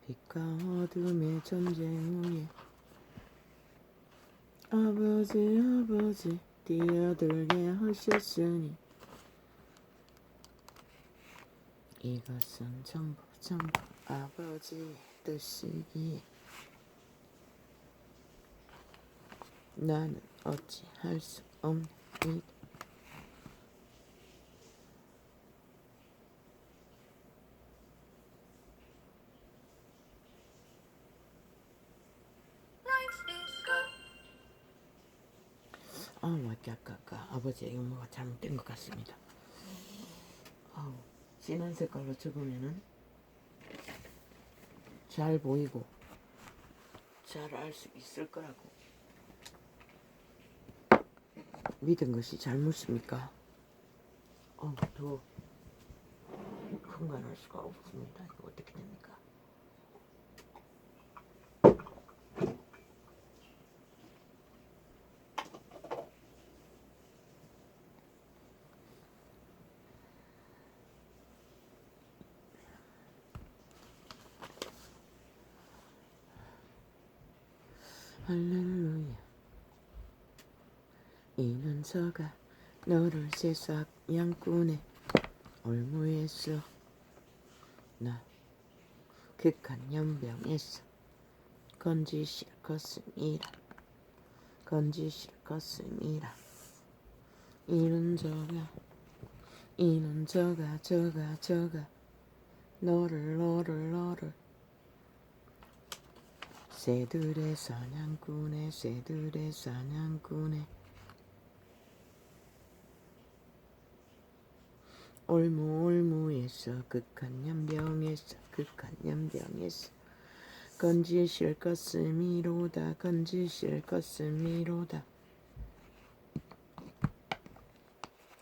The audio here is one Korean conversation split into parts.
빛과 어둠의 전쟁 후에 아버지 뛰어들게 하셨으니 이것은 전부 아버지의 뜻이기에 나는 어찌 할 수 없나이다. 아까 아버지의 용어가 잘못된 것 같습니다. 진한 색깔로 적으면은 잘 보이고 잘 알 수 있을 거라고 믿은 것이 잘못입니까? 더 큰간할 수가 없습니다. 이거 어떻게 됩니까? 할렐루야. 이는 저가 너를 새싹 양꾼의 올무에서 나 극한 연병에서 건지실 것음이라. 이는 저가 너를 새들의 사냥꾼의 올무에서 극한 연병에서 건지실 것음이로다.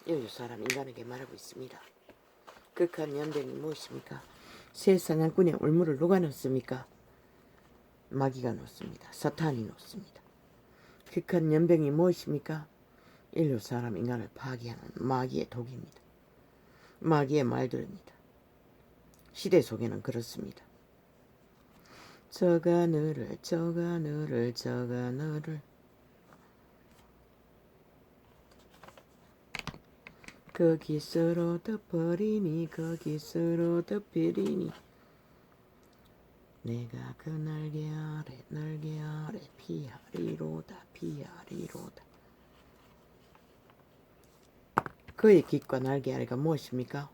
여러 사람 인간에게 말하고 있습니다. 극한 연병이 무엇입니까? 새 사냥꾼의 올무를 누가 넣습니까? 마귀가 놓습니다. 사탄이 놓습니다. 극한 연병이 무엇입니까? 인류 사람 인간을 파괴하는 마귀의 독입니다. 마귀의 말들입니다. 시대 속에는 그렇습니다. 저가 너를 거기서로 덮으리니 내가 그 날개 아래 피하리로다. 그의 깃과 날개 아래가 무엇입니까?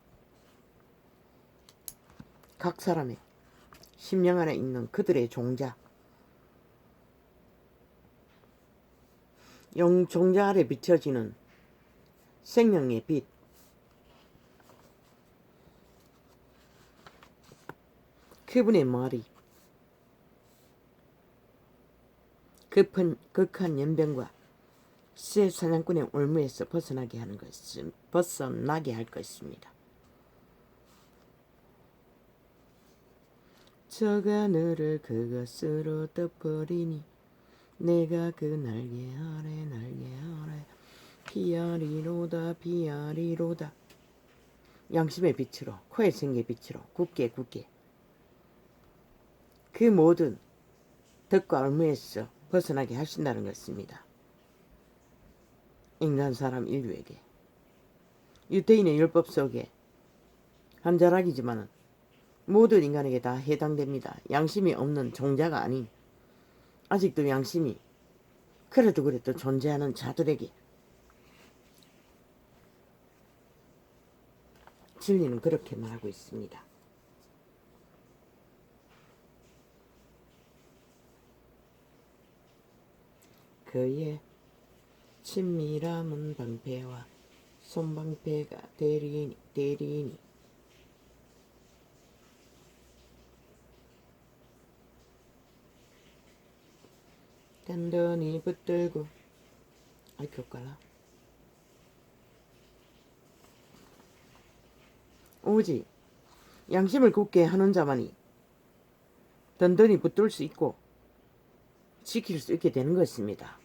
각 사람의 심령 안에 있는 그들의 종자, 종자 아래 비춰지는 생명의 빛, 그분의 말이 극한 연병과 새 사냥꾼의 올무에서 벗어나게 할 것입니다. 저가 너를 그것으로 덮으리니 내가 그 날개 아래 피하리로다. 양심의 빛으로, 코의 생의 빛으로 굳게 그 모든 덕과 올무에서 벗어나게 하신다는 것입니다. 인간 사람 인류에게 유대인의 율법 속에 한 자락이지만 모든 인간에게 다 해당됩니다. 양심이 없는 종자가 아닌 아직도 양심이 그래도 존재하는 자들에게 진리는 그렇게 말하고 있습니다. 그의 친밀함은 방패와 손방패가 되리니 단단히 붙들고 교과라 오직 양심을 굳게 하는 자만이 든든히 붙들 수 있고 지킬 수 있게 되는 것입니다.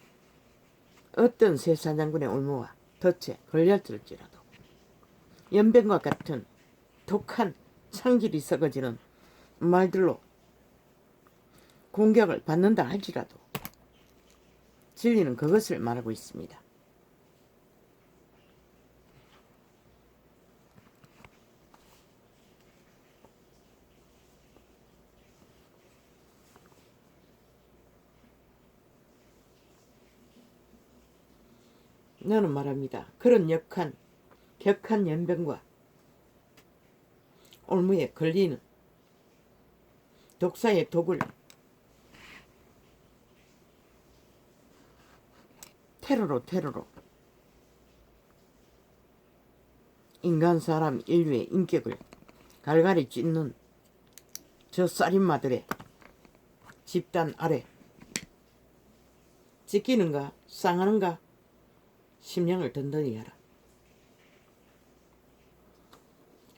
어떤 세사장군의 올무와 덫에 걸렸을지라도 연변과 같은 독한 창질이 썩어지는 말들로 공격을 받는다 할지라도 진리는 그것을 말하고 있습니다. 너는 말합니다. 그런 격한 연병과 올무에 걸리는 독사의 독을 테러로 인간 사람 인류의 인격을 갈갈이 찢는 저 살인마들의 집단 아래 지키는가 쌍하는가 심령을 든든히 하라.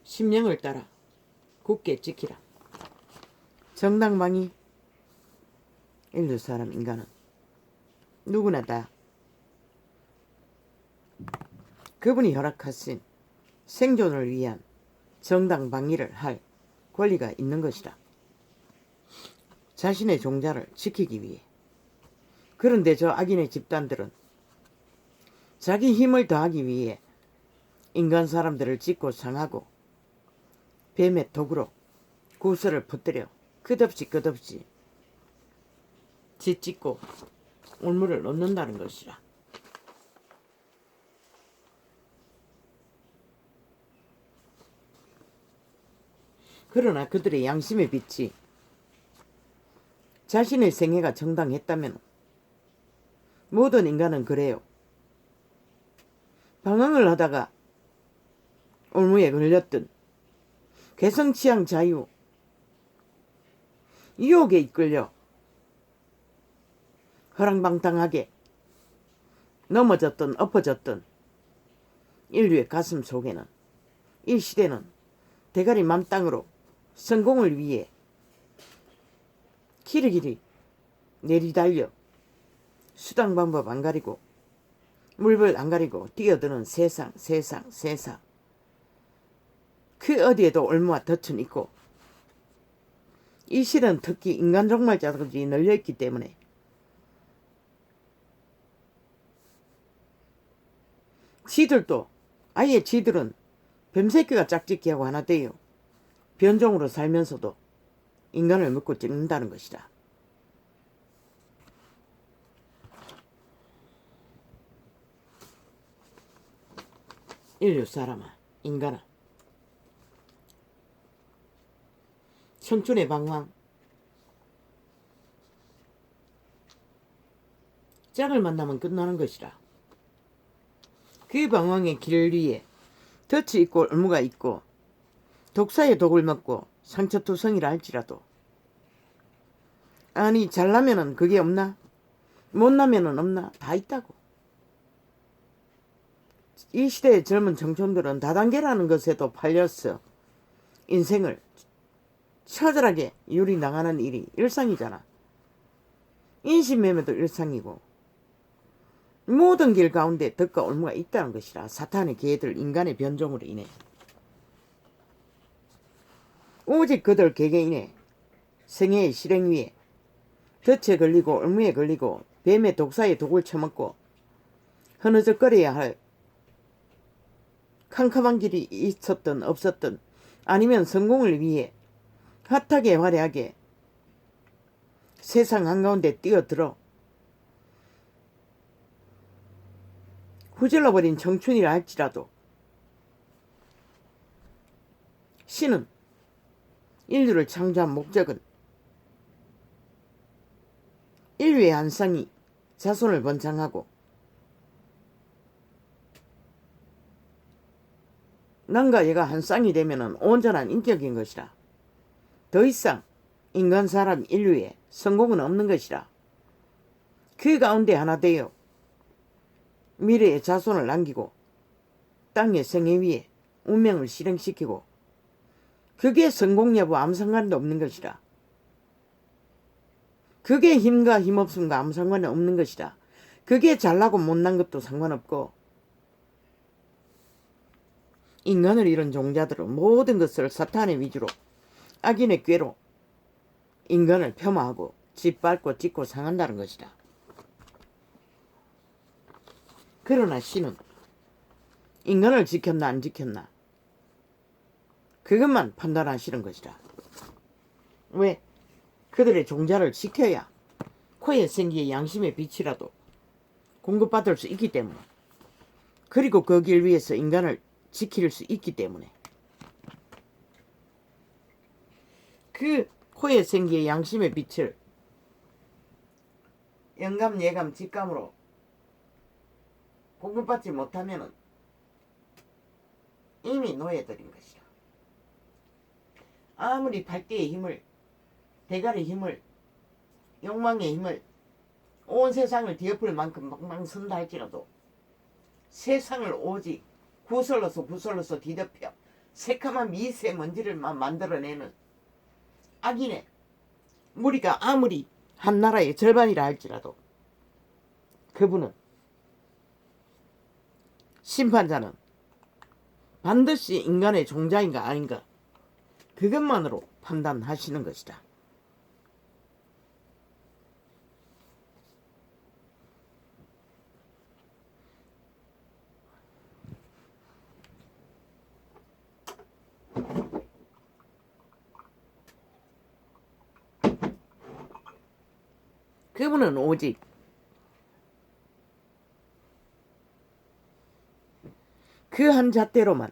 심령을 따라 굳게 지키라. 정당방위 인류 사람 인간은 누구나 다 그분이 허락하신 생존을 위한 정당방위를 할 권리가 있는 것이다. 자신의 종자를 지키기 위해. 그런데 저 악인의 집단들은 자기 힘을 더하기 위해 인간 사람들을 찢고 상하고 뱀의 독으로 구설을 퍼뜨려 끝없이 짓짓고 올무를 놓는다는 것이라. 그러나 그들의 양심의 빛이 자신의 생애가 정당했다면 모든 인간은 그래요. 방황을 하다가 올무에 걸렸든 개성취향 자유 유혹에 이끌려 허랑방탕하게 넘어졌든 엎어졌든 인류의 가슴 속에는 이 시대는 대가리 맘땅으로 성공을 위해 길이길이 내리달려 수당 방법 안 가리고 물불 안 가리고 뛰어드는 세상 그 어디에도 올무와 덫은 있고 이 실은 특히 인간 종말자들이 널려있기 때문에 지들은 뱀새끼가 짝짓기 하고 하나 돼요. 변종으로 살면서도 인간을 먹고 찍는다는 것이다. 인류 사람아, 인간아, 청춘의 방황, 짝을 만나면 끝나는 것이라. 그 방황의 길 위에 덫이 있고 올무가 있고 독사의 독을 먹고 상처투성이라 할지라도 아니 잘나면은 그게 없나? 못나면은 없나? 다 있다고. 이 시대의 젊은 청춘들은 다단계라는 것에도 팔렸어. 인생을 처절하게 유리나가는 일이 일상이잖아. 인신매매도 일상이고 모든 길 가운데 덫과 올무가 있다는 것이라. 사탄의 개들 인간의 변종으로 인해 오직 그들 개개인의 생애의 실행 위에 덫에 걸리고 올무에 걸리고 뱀의 독사의 독을 처먹고 흐느적거려야 할 캄캄한 길이 있었든 없었든 아니면 성공을 위해 핫하게 화려하게 세상 한가운데 뛰어들어 후질러버린 청춘이라 할지라도 신은 인류를 창조한 목적은 인류의 한 쌍이 자손을 번창하고 남과 얘가 한 쌍이 되면 온전한 인격인 것이라. 더 이상 인간 사람 인류에 성공은 없는 것이라. 그 가운데 하나 되어 미래의 자손을 남기고 땅의 생애 위에 운명을 실행시키고 그게 성공 여부 아무 상관도 없는 것이라. 그게 힘과 힘없음과 아무 상관이 없는 것이다. 그게 잘나고 못난 것도 상관없고, 인간을 잃은 종자들은 모든 것을 사탄의 위주로 악인의 꾀로 인간을 폄하하고 짓밟고 찢고 상한다는 것이다. 그러나 신은 인간을 지켰나 안 지켰나 그것만 판단하시는 것이다. 왜? 그들의 종자를 지켜야 코에 생기의 양심의 빛이라도 공급받을 수 있기 때문에, 그리고 그 길 위에서 인간을 지킬 수 있기 때문에, 그 코에 생기의 양심의 빛을 영감, 예감, 직감으로 공급받지 못하면 이미 노예들인 것이다. 아무리 발대의 힘을, 대가의 힘을, 욕망의 힘을 온 세상을 뒤엎을 만큼 막막 선다 할지라도 세상을 오직 구설러서 뒤덮여 새카만 미세먼지를 만들어내는 악인의 무리가 아무리 한 나라의 절반이라 할지라도, 그분은, 심판자는 반드시 인간의 종자인가 아닌가 그것만으로 판단하시는 것이다. 그분은 오직 그 한 잣대로만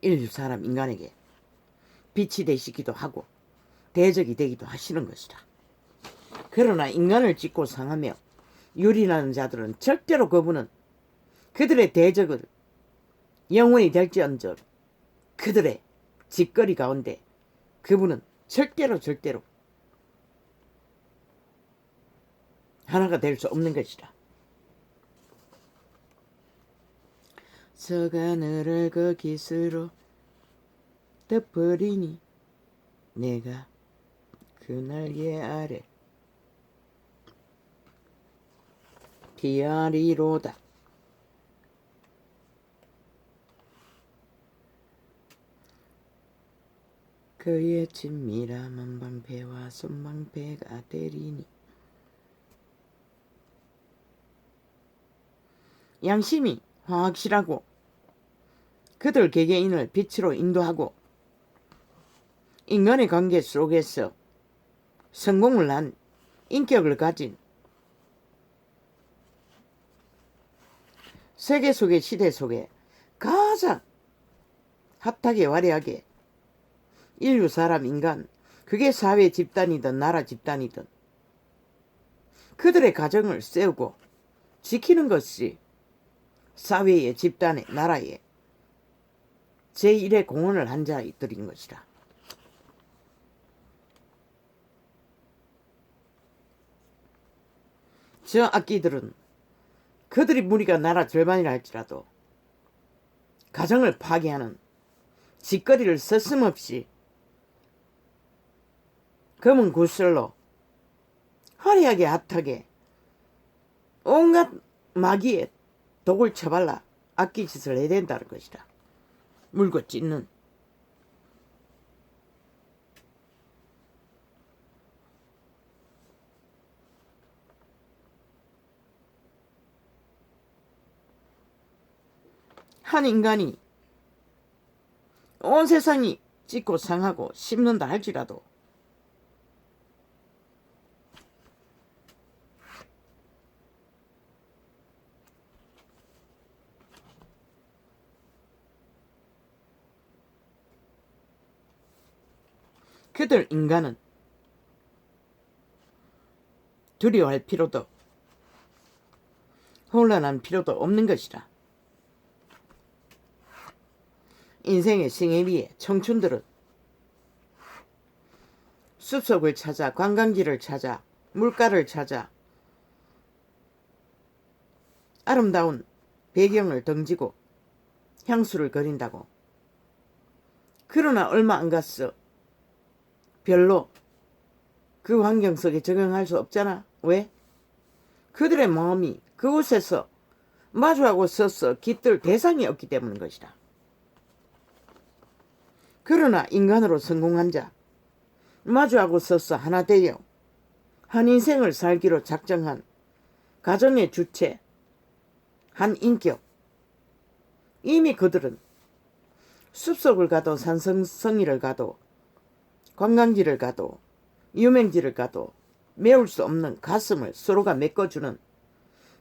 인류 사람 인간에게 빛이 되시기도 하고 대적이 되기도 하시는 것이다. 그러나 인간을 찢고 상하며 유린하는 자들은 절대로 그분은 그들의 대적을 영원히 될지언정 그들의 짓거리 가운데 그분은 절대로 하나가 될 수 없는 것이다. 서가늘을 그 깃으로 덮으리니 내가 그 날개 아래 피하리로다. 그의 친밀함한 방패와 손방패가 되리니. 양심이 확실하고 그들 개개인을 빛으로 인도하고 인간의 관계 속에서 성공을 한 인격을 가진 세계 속의 시대 속에 가장 핫하게 화려하게 인류 사람 인간, 그게 사회 집단이든 나라 집단이든 그들의 가정을 세우고 지키는 것이 사회의 집단의 나라의 제1의 공헌을 한 자들인 것이다. 저 악기들은 그들이 무리가 나라 절반이라 할지라도 가정을 파괴하는 짓거리를 서슴없이 검은 구슬로 화려하게 핫하게 온갖 마귀의 독을 쳐발라 악기짓을 해야 된다는 것이다. 물고 찢는. 한 인간이 온 세상이 찢고 상하고 씹는다 할지라도 그들 인간은 두려워할 필요도 혼란한 필요도 없는 것이다. 인생의 생애비에 청춘들은 숲속을 찾아 관광지를 찾아 물가를 찾아 아름다운 배경을 등지고 향수를 그린다고. 그러나 얼마 안 갔어. 별로 그 환경 속에 적응할 수 없잖아. 왜? 그들의 마음이 그곳에서 마주하고 서서 깃들 대상이 없기 때문인 것이다. 그러나 인간으로 성공한 자, 마주하고 서서 하나 되어 한 인생을 살기로 작정한 가정의 주체, 한 인격. 이미 그들은 숲속을 가도 산성성이를 가도 관광지를 가도 유명지를 가도 메울 수 없는 가슴을 서로가 메꿔주는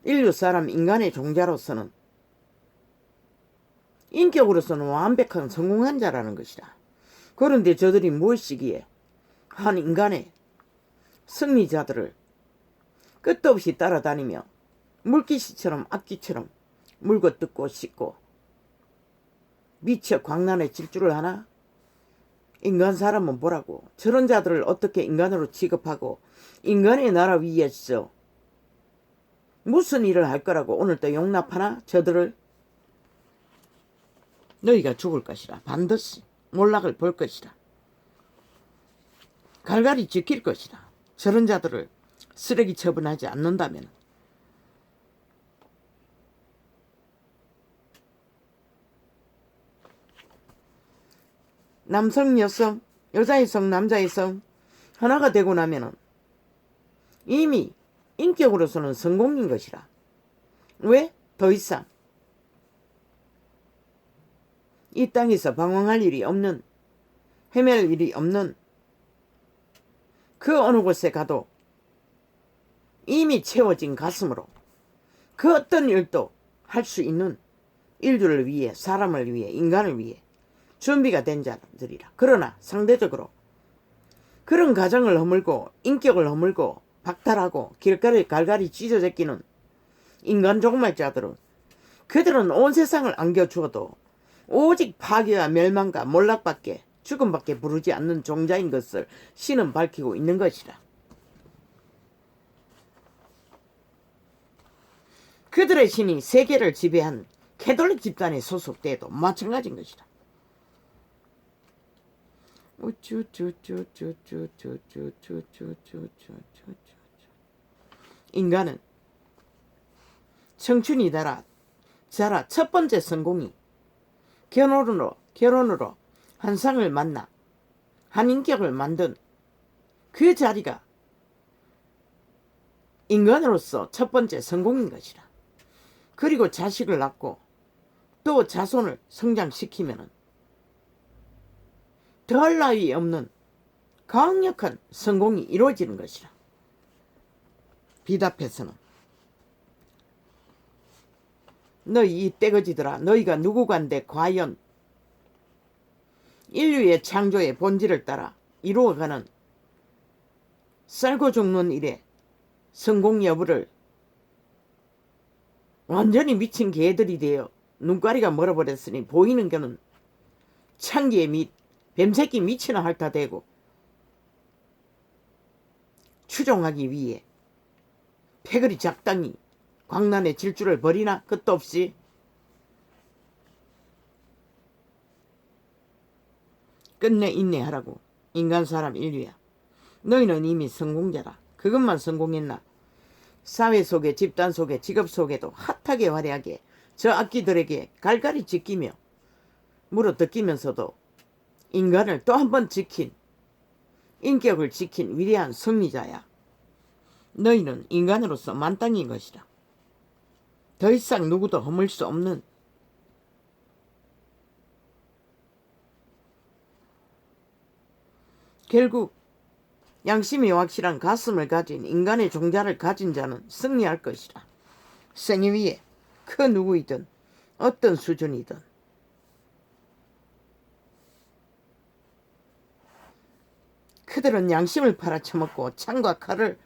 인류 사람 인간의 종자로서는 인격으로서는 완벽한 성공한 자라는 것이다. 그런데 저들이 무엇이기에 한 인간의 승리자들을 끝도 없이 따라다니며 물귀신처럼 악귀처럼 물고 뜯고 씻고 미쳐 광란에 질주를 하나? 인간 사람은 뭐라고? 저런 자들을 어떻게 인간으로 취급하고 인간의 나라 위에서 무슨 일을 할 거라고 오늘 또 용납하나? 저들을 너희가 죽을 것이라. 반드시 몰락을 볼 것이라. 갈갈이 지킬 것이라. 저런 자들을 쓰레기 처분하지 않는다면 남성, 여성, 여자의 성, 남자의 성 하나가 되고 나면은 이미 인격으로서는 성공인 것이라. 왜? 더 이상 이 땅에서 방황할 일이 없는, 헤맬 일이 없는 그 어느 곳에 가도 이미 채워진 가슴으로 그 어떤 일도 할 수 있는 인류를 위해, 사람을 위해, 인간을 위해 준비가 된 자들이라. 그러나 상대적으로 그런 가정을 허물고 인격을 허물고 박탈하고 길거리 갈갈이 찢어제끼는 인간 종말자들은 그들은 온 세상을 안겨주어도 오직 파괴와 멸망과 몰락밖에 죽음밖에 부르지 않는 종자인 것을 신은 밝히고 있는 것이라. 그들의 신이 세계를 지배한 캐톨릭 집단에 소속돼도 마찬가지인 것이다. 인간은 청춘이 자라 첫 번째 성공이 결혼으로 한 쌍을 만나 한 인격을 만든 그 자리가 인간으로서 첫 번째 성공인 것이라. 그리고 자식을 낳고 또 자손을 성장시키면은 더할 나위 없는 강력한 성공이 이루어지는 것이라. 비답해서는 너희 이 떼거지들아, 너희가 누구간데 과연 인류의 창조의 본질을 따라 이루어가는 살고 죽는 일에 성공 여부를 완전히 미친 개들이 되어 눈가리가 멀어버렸으니 보이는 거는 창기의 밑 뱀새끼 미치나 핥아 대고 추종하기 위해 패거리 작당이 광란의 질주를 벌이나 끝도 없이 끝내 인내하라고. 인간 사람 인류야, 너희는 이미 성공자라. 그것만 성공했나? 사회 속에, 집단 속에, 직업 속에도 핫하게 화려하게 저 악기들에게 갈갈이 지키며 물어뜯기면서도 인간을 또 한 번 지킨, 인격을 지킨 위대한 승리자야. 너희는 인간으로서 만땅인 것이다. 더 이상 누구도 허물 수 없는 결국 양심이 확실한 가슴을 가진 인간의 종자를 가진 자는 승리할 것이다. 생애 위에 그 누구이든 어떤 수준이든 그들은 양심을 팔아쳐먹고 창과 칼을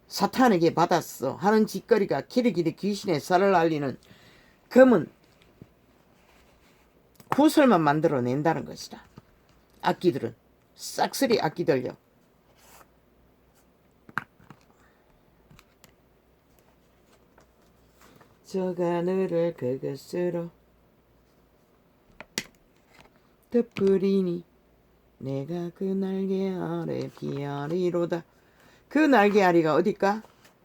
사탄에게 받았어 하는 짓거리가 길이길이 귀신의 살을 알리는 검은 구설만 만들어낸다는 것이다. 악기들은 싹쓸이 악기들려 저 가늘을 그것으로 덮으리니 내가 그 날개 아래 비아리로다. 그 날개 아리가 어딜까?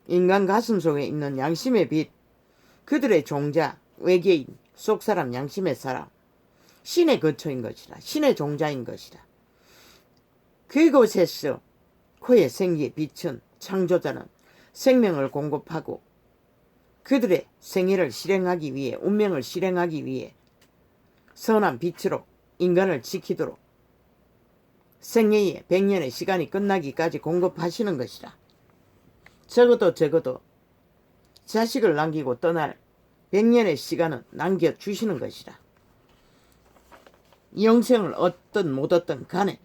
인간 가슴 속에 있는 양심의 빛, 그들의 종자, 외계인, 속사람, 양심의 사람, 신의 거처인 것이라. 신의 종자인 것이라. 그곳에서 그의 생기의 빛은 창조자는 생명을 공급하고 그들의 생애를 실행하기 위해, 운명을 실행하기 위해 선한 빛으로 인간을 지키도록 생애의 100년의 시간이 끝나기까지 공급하시는 것이라. 적어도 자식을 남기고 떠날 100년의 시간은 남겨주시는 것이라. 영생을 얻든 못 얻든 간에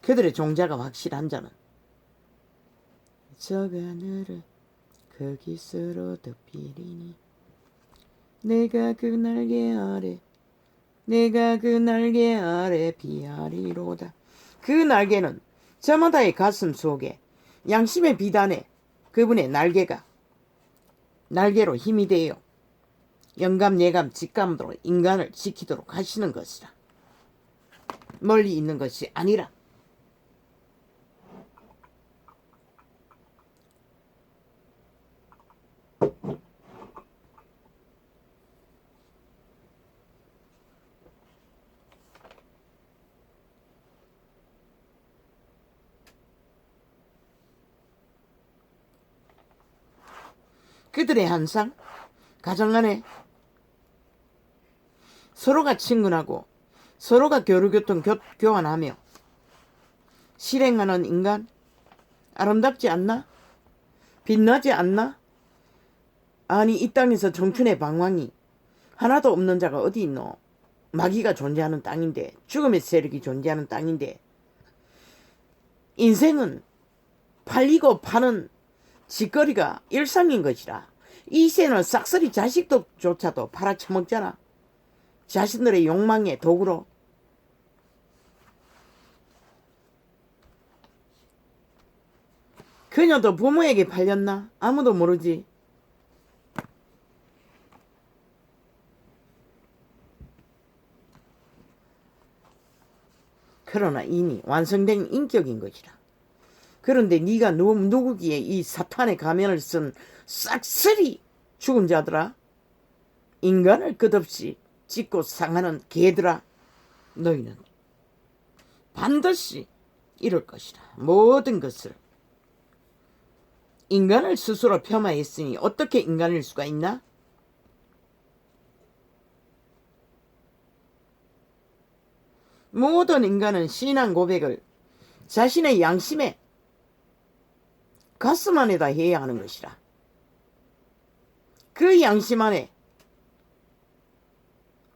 그들의 종자가 확실한 자는 저 하늘을 거기서로 덮이리니 내가 그 날개 아래 비아리로다. 그 날개는 저마다의 가슴 속에 양심의 비단에 그분의 날개로 힘이 되어 영감, 예감, 직감으로 인간을 지키도록 하시는 것이라. 멀리 있는 것이 아니라. 그들의 한상, 가정간에 서로가 친근하고 서로가 교류교통 교환하며 실행하는 인간, 아름답지 않나? 빛나지 않나? 아니, 이 땅에서 청춘의 방황이 하나도 없는 자가 어디 있노? 마귀가 존재하는 땅인데, 죽음의 세력이 존재하는 땅인데, 인생은 팔리고 파는 짓거리가 일상인 것이라. 이 세는 싹쓸이 자식조차도 팔아쳐먹잖아. 자신들의 욕망의 도구로. 그녀도 부모에게 팔렸나? 아무도 모르지. 그러나 이미 완성된 인격인 것이라. 그런데 네가 누구기에 이 사탄의 가면을 쓴 싹쓸이 죽은 자들아, 인간을 끝없이 찢고 상하는 개들아, 너희는 반드시 이룰 것이라. 모든 것을. 인간을 스스로 폄하했으니 어떻게 인간일 수가 있나? 모든 인간은 신앙 고백을 자신의 양심에 가슴 안에다 해야 하는 것이라. 그 양심 안에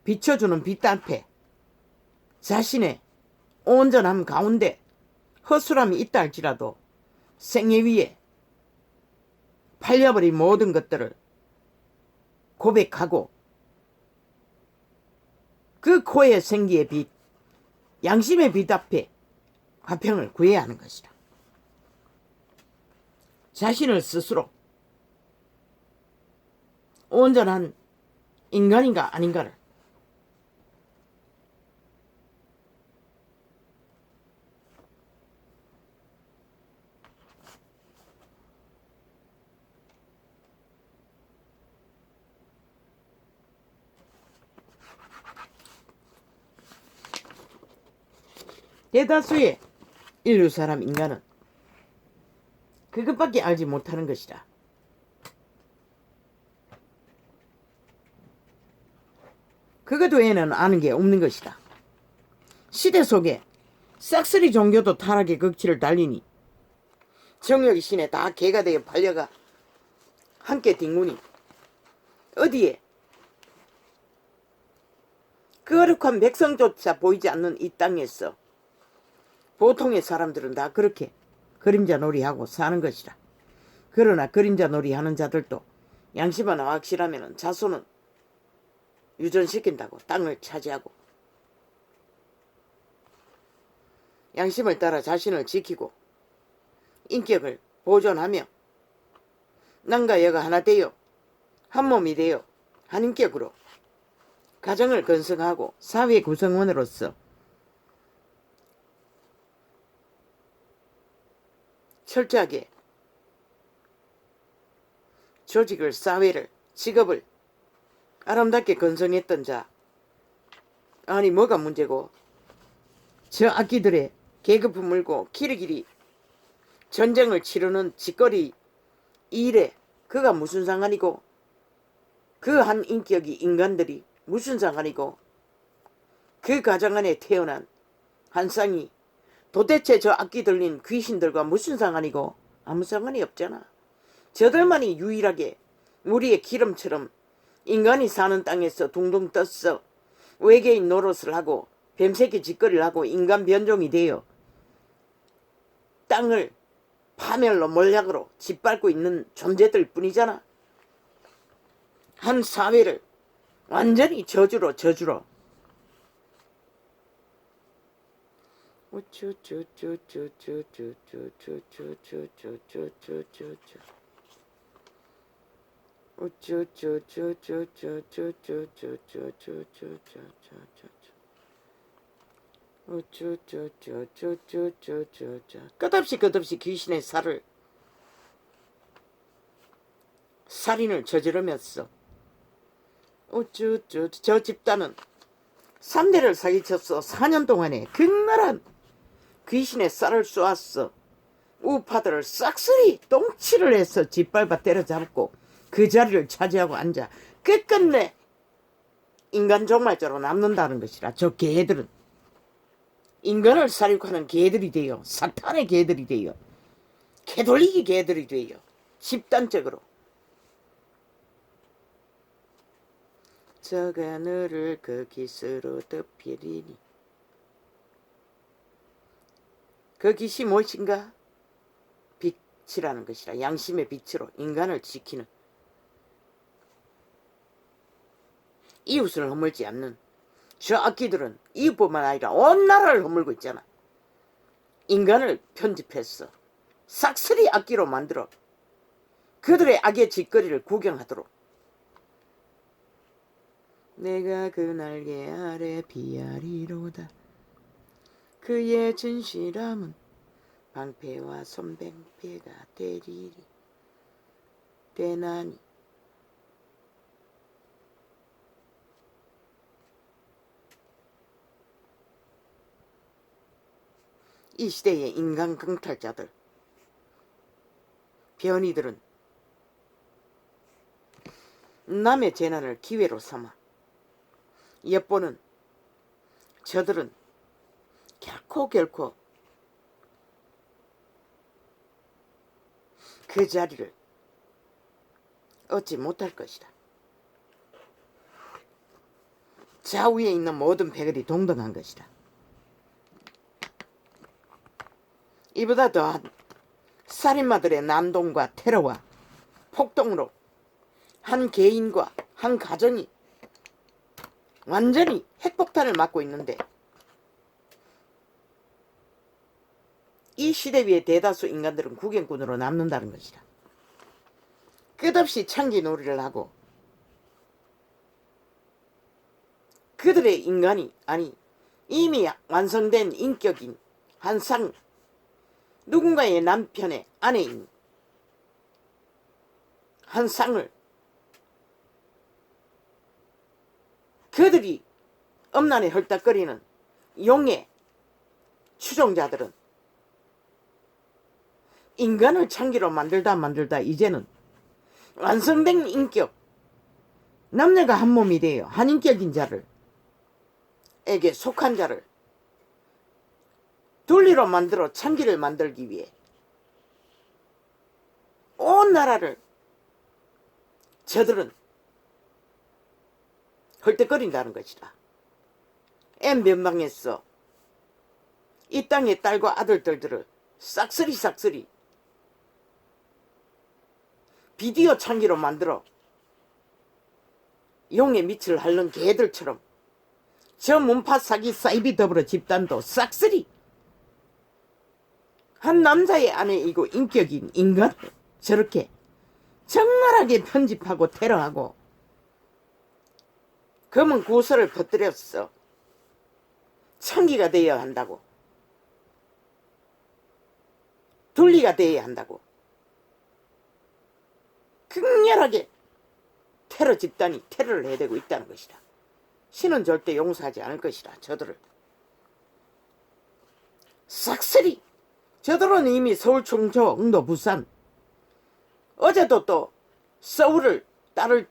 비춰주는 빛 앞에 자신의 온전함 가운데 허술함이 있다 할지라도 생애 위에 팔려버린 모든 것들을 고백하고 그 코의 생기의 빛, 양심의 빛 앞에 화평을 구해야 하는 것이다. 자신을 스스로 온전한 인간인가 아닌가를 대다수의 인류 사람 인간은 그것밖에 알지 못하는 것이다. 그것 외에는 아는 게 없는 것이다. 시대 속에 싹쓸이 종교도 타락의 극치를 달리니 정욕의 신에 다 개가 되어 팔려가 함께 뒹구니 어디에 거룩한 백성조차 보이지 않는 이 땅에서 보통의 사람들은 다 그렇게 그림자 놀이하고 사는 것이라. 그러나 그림자 놀이하는 자들도 양심 하나 확실하면 자손은 유전시킨다고 땅을 차지하고 양심을 따라 자신을 지키고 인격을 보존하며 남과 여가 하나 되어 한 몸이 되어 한 인격으로 가정을 건설하고 사회 구성원으로서 철저하게 조직을, 사회를, 직업을 아름답게 건설했던 자. 아니 뭐가 문제고, 저 악기들의 계급을 물고 길이길이 전쟁을 치르는 짓거리 일에 그가 무슨 상관이고, 그 한 인격이 인간들이 무슨 상관이고, 그 가정 안에 태어난 한 쌍이 도대체 저 악기 들린 귀신들과 무슨 상관이고, 아무 상관이 없잖아. 저들만이 유일하게 우리의 기름처럼 인간이 사는 땅에서 둥둥 떴어 외계인 노릇을 하고 뱀새끼 짓거리를 하고 인간 변종이 되어 땅을 파멸로 몰약으로 짓밟고 있는 존재들 뿐이잖아. 한 사회를 완전히 저주로 끝없이 귀신의 살인을 저지르면서 저 집단은 3대를 사기쳤어. 4년 동안에 극렬한 귀신의 쌀을 쏘았어. 우파들을 싹쓸이 똥치를 해서 짓밟아 때려잡고 그 자리를 차지하고 앉아 끝끝내 인간 종말자로 남는다는 것이라. 저 개들은 인간을 살육하는 개들이 되어, 사탄의 개들이 되어, 개돌리기 개들이 되어 집단적으로 저가 너를 그 깃으로 덮이리니. 그 깃이 무엇인가? 빛이라는 것이라. 양심의 빛으로 인간을 지키는, 이웃을 허물지 않는 저 악기들은 이웃뿐만 아니라 온 나라를 허물고 있잖아. 인간을 편집했어. 싹쓸이 악기로 만들어 그들의 악의 짓거리를 구경하도록. 내가 그 날개 아래 비아리로다. 그의 진실함은 방패와 손뱅패가 되리리. 되나니 이 시대의 인간 강탈자들, 변이들은 남의 재난을 기회로 삼아 엿보는 저들은 결코 그 자리를 얻지 못할 것이다. 좌우에 있는 모든 패거리 동등한 것이다. 이보다 더한 살인마들의 난동과 테러와 폭동으로 한 개인과 한 가정이 완전히 핵폭탄을 맞고 있는데, 이 시대 위에 대다수 인간들은 구경꾼으로 남는다는 것이다. 끝없이 창기놀이를 하고 그들의 인간이, 아니 이미 완성된 인격인 한 쌍, 누군가의 남편의 아내인 한 쌍을 그들이 엄란에 헐떡거리는 용의 추종자들은 인간을 창기로 만들다 이제는 완성된 인격, 남녀가 한 몸이 되어 한 인격인 자를 에게 속한 자를 둘리로 만들어 창기를 만들기 위해 온 나라를 저들은 헐떡거린다는 것이다. N변방에서 이 땅의 딸과 아들들을 싹쓸이 비디오 창기로 만들어 용의 밑을 핥는 개들처럼 저 문파 사기 사이비 더불어 집단도 싹쓸이 한 남자의 아내이고 인격인 인간을 저렇게 적나라하게 편집하고 테러하고 검은 구설을 퍼뜨렸어. 창기가 되어야 한다고. 둘리가 되어야 한다고. 극렬하게 테러 집단이 테러를 해대고 있다는 것이다. 신은 절대 용서하지 않을 것이다. 저들을 싹쓸이. 저들은 이미 서울, 충청, 응도, 부산, 어제도 또 서울을 딸을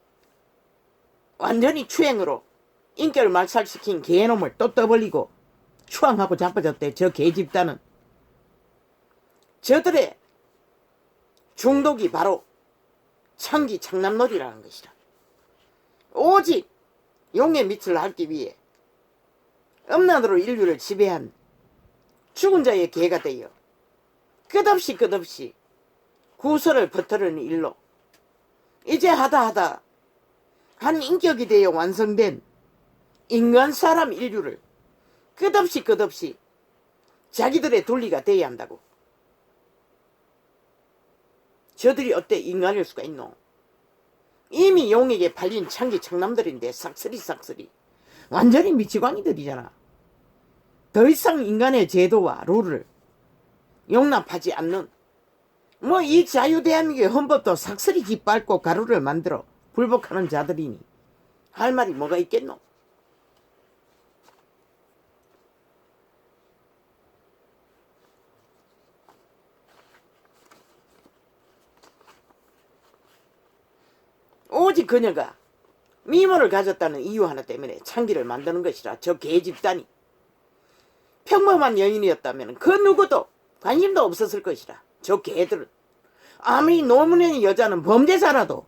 완전히 추행으로 인격을 말살시킨 개놈을 또 떠벌리고 추앙하고 자빠졌대. 저 개집단은. 저들의 중독이 바로 창기 창남놀이라는 것이다. 오직 용의 밑을 핥기 위해 음란으로 인류를 지배한 죽은 자의 개가 되어 끝없이 구설을 퍼뜨리는 일로 이제 하다 한 인격이 되어 완성된 인간 사람 인류를 끝없이 자기들의 둘리가 되어야 한다고. 저들이 어때 인간일 수가 있노? 이미 용에게 팔린 창기 창남들인데 싹쓸이 완전히 미치광이들이잖아. 더 이상 인간의 제도와 룰을 용납하지 않는 이 자유대한민국의 헌법도 싹쓸이 짓밟고 가루를 만들어 불복하는 자들이니 할 말이 뭐가 있겠노? 오직 그녀가 미모를 가졌다는 이유 하나 때문에 창기를 만드는 것이라. 저 개집단이 평범한 여인이었다면 그 누구도 관심도 없었을 것이라. 저 개들은 아무리 노무현의 여자는 범죄자라도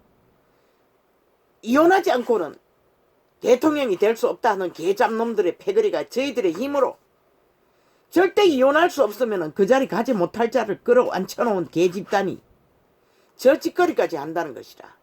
이혼하지 않고는 대통령이 될 수 없다는 개잡놈들의 패거리가 저희들의 힘으로 절대 이혼할 수 없으면 그 자리 가지 못할 자를 끌어앉혀놓은 개집단이 저 짓거리까지 한다는 것이다.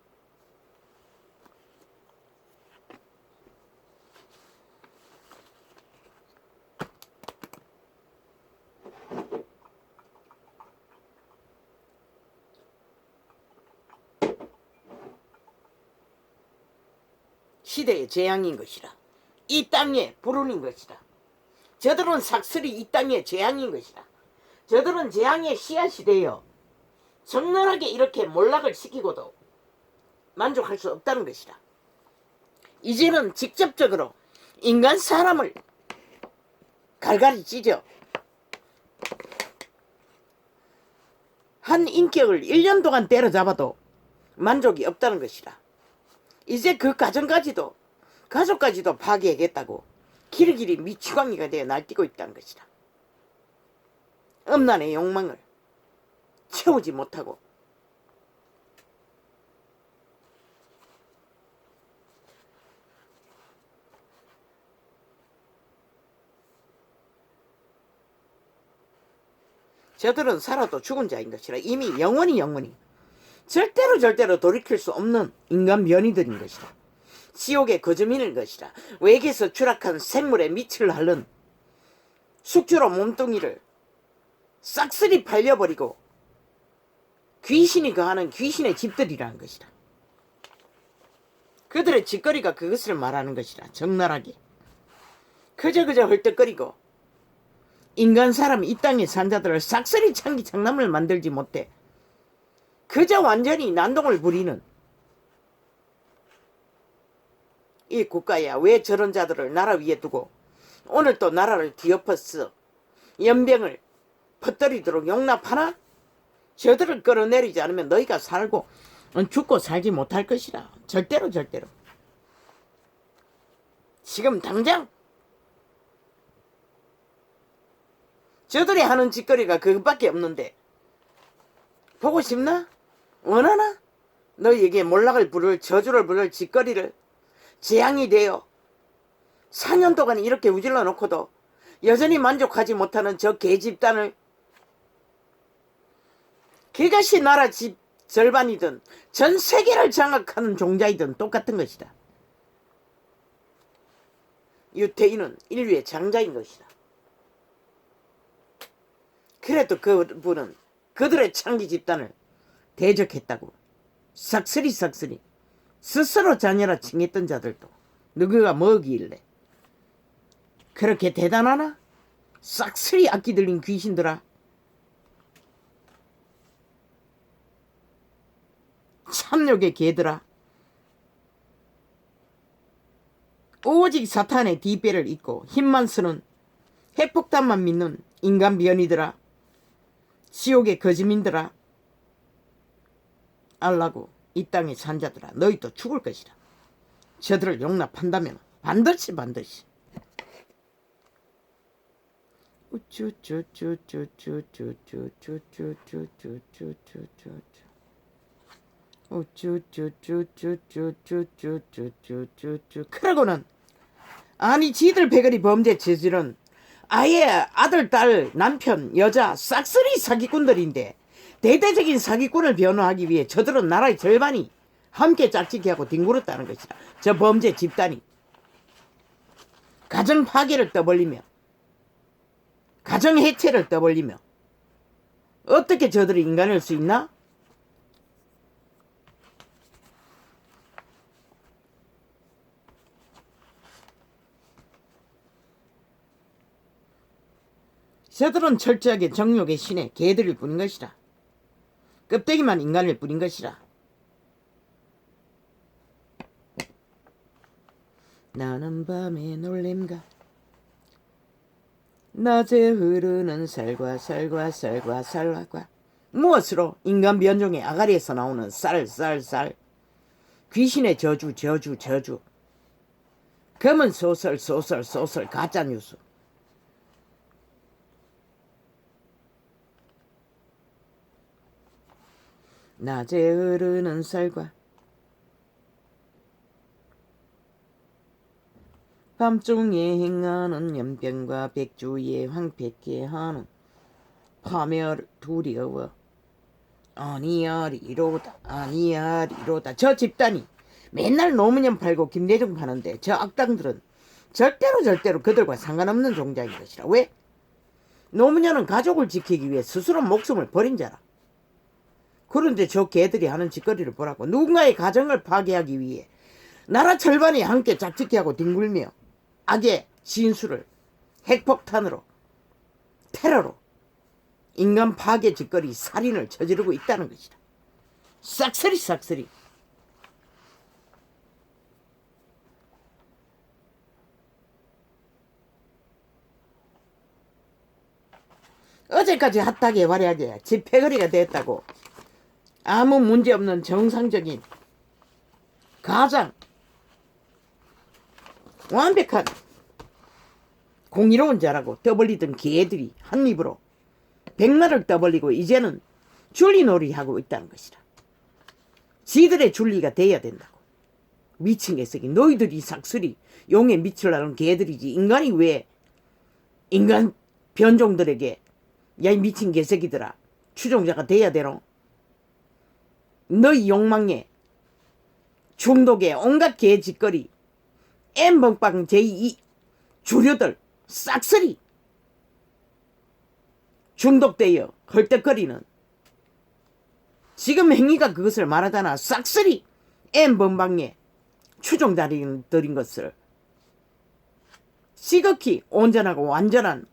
시대의 재앙인 것이다. 이 땅의 불운인 것이다. 저들은 삭슬이 이 땅의 재앙인 것이다. 저들은 재앙의 씨앗이 되어 적나라하게 이렇게 몰락을 시키고도 만족할 수 없다는 것이다. 이제는 직접적으로 인간 사람을 갈갈이 찢어 한 인격을 1년 동안 때려잡아도 만족이 없다는 것이다. 이제 그 가정까지도 가족까지도 파괴하겠다고 길이길이 미치광이가 되어 날뛰고 있다는 것이다. 음란의 욕망을 채우지 못하고 저들은 살아도 죽은 자인 것이라. 이미 영원히 절대로 돌이킬 수 없는 인간 변이들인 것이다. 지옥의 거주민일 것이다. 외계에서 추락한 생물의 밑을 핥는 숙주로 몸뚱이를 싹쓸이 팔려버리고 귀신이 거하는 귀신의 집들이라는 것이다. 그들의 짓거리가 그것을 말하는 것이다. 적나라하게 그저 헐떡거리고 인간 사람 이 땅에 산 자들을 싹쓸이 창기 창남을 만들지 못해 그저 완전히 난동을 부리는 이 국가야. 왜 저런 자들을 나라 위에 두고 오늘 또 나라를 뒤엎어서 연병을 퍼뜨리도록 용납하나? 저들을 끌어내리지 않으면 너희가 살고 죽고 살지 못할 것이다. 절대로. 지금 당장 저들이 하는 짓거리가 그것밖에 없는데 보고 싶나? 원하나? 너희에게 몰락을 부를 저주를 부를 짓거리를 재앙이 되어 4년 동안 이렇게 우질러 놓고도 여전히 만족하지 못하는 저 개집단을 그것이 나라 집 절반이든 전 세계를 장악하는 종자이든 똑같은 것이다. 유태인은 인류의 장자인 것이다. 그래도 그분은 그들의 창기 집단을 대적했다고. 싹쓸이 스스로 자녀라 칭했던 자들도 누구가 뭐길래 그렇게 대단하나? 싹쓸이 악기 들린 귀신들아. 참욕의 개들아. 오직 사탄의 뒷배를 잇고 힘만 쓰는 핵폭탄만 믿는 인간 비연이들아. 지옥의 거지민들아. 알라고 이 땅의 산자들아, 너희도 죽을 것이라. 저들을 용납한다면 반드시 그러고는 아니 지들 배거리 범죄 저지른 아예 아들, 딸, 남편, 여자 싹쓸이 사기꾼들인데 대대적인 사기꾼을 변호하기 위해 저들은 나라의 절반이 함께 짝짓기하고 뒹굴었다는 것이다. 저 범죄 집단이 가정 파괴를 떠벌리며 가정 해체를 떠벌리며 어떻게 저들이 인간일 수 있나? 저들은 철저하게 정욕의 신의 개들일 뿐인 것이라. 껍데기만 인간일 뿐인 것이라. 나는 밤의 놀림과 낮에 흐르는 살과 무엇으로? 인간 변종의 아가리에서 나오는 쌀 귀신의 저주 검은 소설 가짜뉴스. 낮에 흐르는 쌀과 밤중에 행하는 연병과 백주에 황폐케 하는 파멸 두려워 아니야리로다. 저 집단이 맨날 노무현 팔고 김대중 파는데 저 악당들은 절대로 그들과 상관없는 종자인 것이라. 왜? 노무현은 가족을 지키기 위해 스스로 목숨을 버린 자라. 그런데 저 개들이 하는 짓거리를 보라고. 누군가의 가정을 파괴하기 위해 나라 절반이 함께 짝짓기하고 뒹굴며 악의 진수를 핵폭탄으로 테러로 인간 파괴 짓거리 살인을 저지르고 있다는 것이다. 싹쓸이. 어제까지 핫하게 화려하게 집회거리가 됐다고 아무 문제없는 정상적인 가장 완벽한 공의로운 자라고 떠벌리던 개들이 한 입으로 백마를 떠벌리고 이제는 줄리놀이 하고 있다는 것이라. 지들의 줄리가 돼야 된다고. 미친 개새끼. 너희들이 삭슬이 용에 미치려는 개들이지. 인간이 왜 인간 변종들에게 야 이 미친 개새끼들아 추종자가 돼야 되노? 너희 욕망에 중독에 온갖 개짓거리 엠벙빵 제2 주류들 싹쓸이 중독되어 헐떡거리는 지금 행위가 그것을 말하잖아. 싹쓸이 엠벙빵의 추종자들인 것을 시극히 온전하고 완전한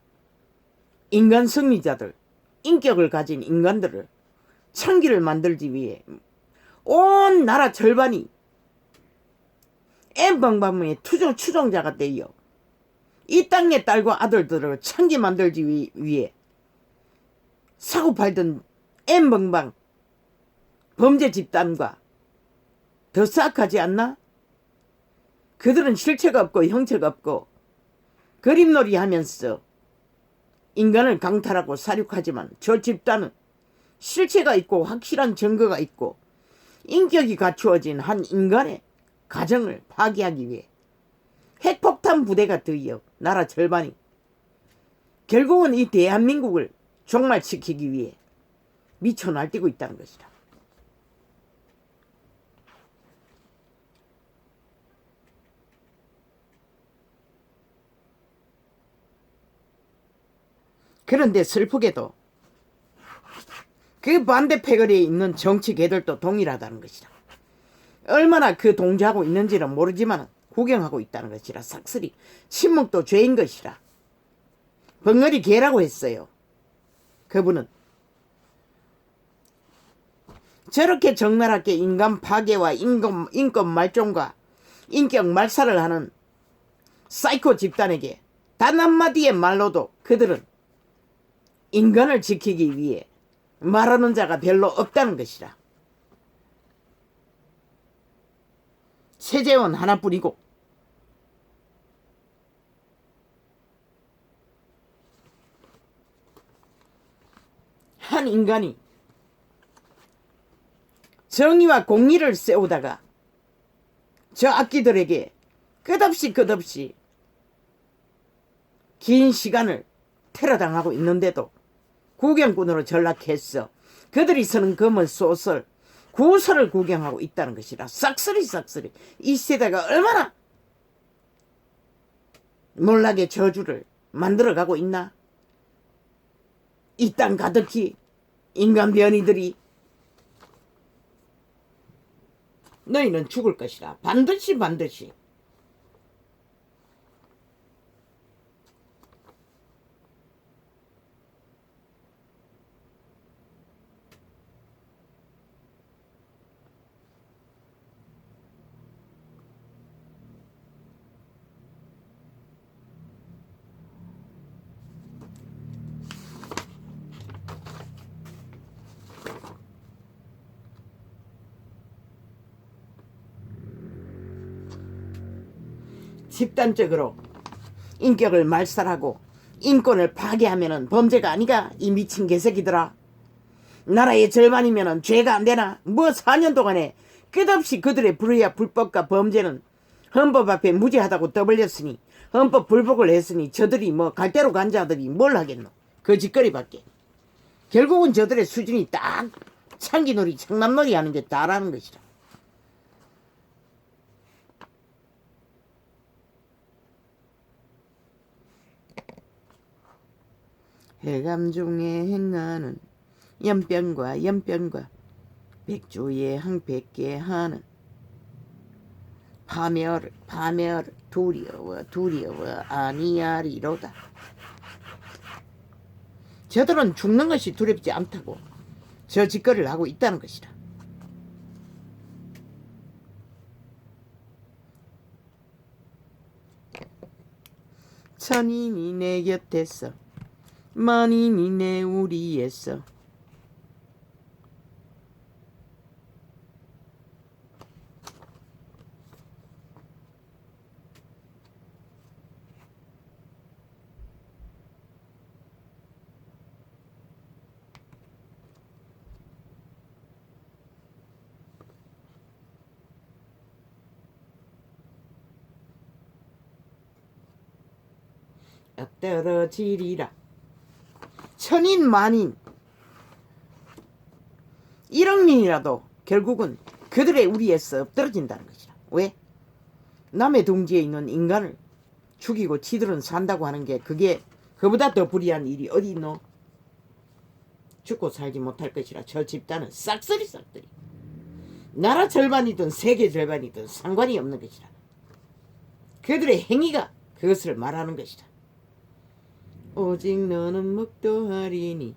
인간 승리자들 인격을 가진 인간들을 창기를 만들기 위해 온 나라 절반이 엠벙방의 추종자가 되어 이 땅의 딸과 아들들을 창기 만들기 위해 사고팔던 엠벙방 범죄 집단과 더 싹하지 않나? 그들은 실체가 없고 형체가 없고 그림놀이 하면서 인간을 강탈하고 사륙하지만 저 집단은 실체가 있고 확실한 증거가 있고 인격이 갖추어진 한 인간의 가정을 파괴하기 위해 핵폭탄 부대가 되어 나라 절반이 결국은 이 대한민국을 종말시키기 위해 미쳐 날뛰고 있다는 것이다. 그런데 슬프게도 그 반대 패거리에 있는 정치개들도 동일하다는 것이다. 얼마나 그 동조하고 있는지는 모르지만 구경하고 있다는 것이라. 싹쓸이 침묵도 죄인 것이라. 벙어리 개라고 했어요. 그분은 저렇게 적나라하게 인간 파괴와 인권 말종과 인격 말살을 하는 사이코 집단에게 단 한마디의 말로도 그들은 인간을 지키기 위해 말하는 자가 별로 없다는 것이라. 최재원 하나뿐이고 한 인간이 정의와 공의를 세우다가 저 악기들에게 끝없이 긴 시간을 테러당하고 있는데도 구경꾼으로 전락했어. 그들이 쓰는 검은 소설, 구설을 구경하고 있다는 것이라. 싹쓸이 이 세대가 얼마나 몰락의 저주를 만들어가고 있나. 이 땅 가득히 인간 변이들이 너희는 죽을 것이라. 반드시. 집단적으로 인격을 말살하고 인권을 파괴하면은 범죄가 아니가. 이 미친 개새끼들아. 나라의 절반이면은 죄가 안 되나. 뭐 4년 동안에 끝없이 그들의 불의와 불법과 범죄는 헌법 앞에 무죄하다고 떠벌렸으니, 헌법 불복을 했으니 저들이 뭐 갈대로 간 자들이 뭘 하겠노. 거짓거리밖에. 결국은 저들의 수준이 딱 창기놀이 청남놀이 하는 게 다라는 것이라. 해감 중에 행하는 연변과 백주의 항백계 하는 파멸을 두려워 아니하리로다. 저들은 죽는 것이 두렵지 않다고 저 짓거리를 하고 있다는 것이다. 천인이 내 곁에서 만인이 내 우리에서 떨어지리라. 천인 만인 1억민이라도 결국은 그들의 우리에서 엎드러진다는 것이다. 왜? 남의 둥지에 있는 인간을 죽이고 지들은 산다고 하는 게 그게 그보다 더 불의한 일이 어디 있노? 죽고 살지 못할 것이라. 저 집단은 싹쓸이 나라 절반이든 세계 절반이든 상관이 없는 것이다. 그들의 행위가 그것을 말하는 것이다. 오직 너는 묵도하리니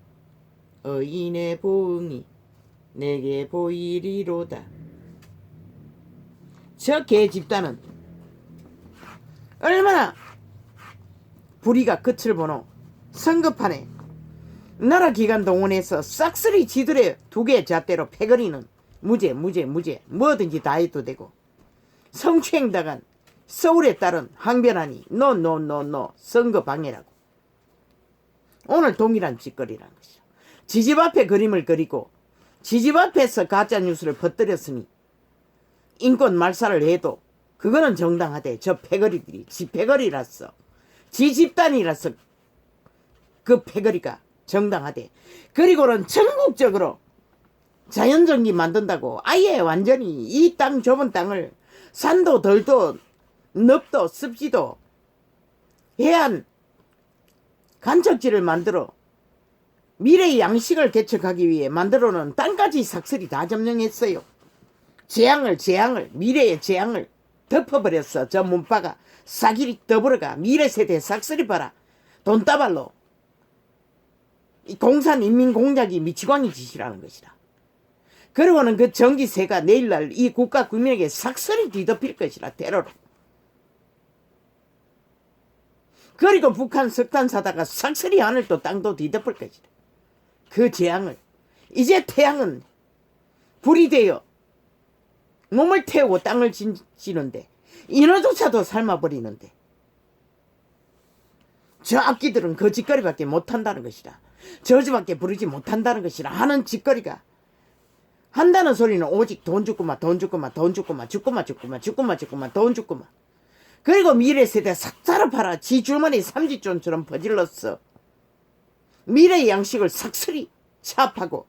의인의 보응이 내게 보이리로다. 저 개 집단은 얼마나 불의가 끝을 보노. 성급하네. 나라 기관 동원해서 싹쓸이 지들의 두 개의 잣대로 패거리는 무죄 뭐든지 다 해도 되고, 성추행당한 서울에 따른 항변하니 노 선거 방해라고. 오늘 동일한 짓거리라는 것이죠. 지집 앞에 그림을 그리고 지집 앞에서 가짜뉴스를 퍼뜨렸으니 인권 말살을 해도 그거는 정당하대. 저 패거리들이 지 패거리라서 지 집단이라서 그 패거리가 정당하대. 그리고는 전국적으로 자연정기 만든다고 아예 완전히 이 땅 좁은 땅을 산도 덜도 늪도 습지도 해안 간척지를 만들어 미래의 양식을 개척하기 위해 만들어놓은 땅까지 삭슬이 다 점령했어요. 재앙을 미래의 재앙을 덮어버렸어. 저 문파가 싹이 더불어가 미래 세대 삭슬이 봐라. 돈다발로 이 공산인민공작이 미치광이 짓이라는 것이다. 그리고는 그 전기세가 내일날 이 국가 국민에게 삭설이 뒤덮일 것이라, 테러로. 그리고 북한 석탄 사다가 삭설이 하늘도 땅도 뒤덮을 것이다. 그 재앙을. 이제 태양은 불이 되어 몸을 태우고 땅을 지는데 인어조차도 삶아버리는데 저 악기들은 그 짓거리밖에 못한다는 것이다. 저주밖에 부르지 못한다는 것이라. 하는 짓거리가, 한다는 소리는 오직 돈 죽구마, 돈 죽구마, 돈 죽구마, 죽구마, 죽구마, 죽구마, 죽구마, 돈 죽구마. 그리고 미래 세대 삭사로 팔아 지 주머니 삼지존처럼 퍼질렀어. 미래의 양식을 삭슬이 차압하고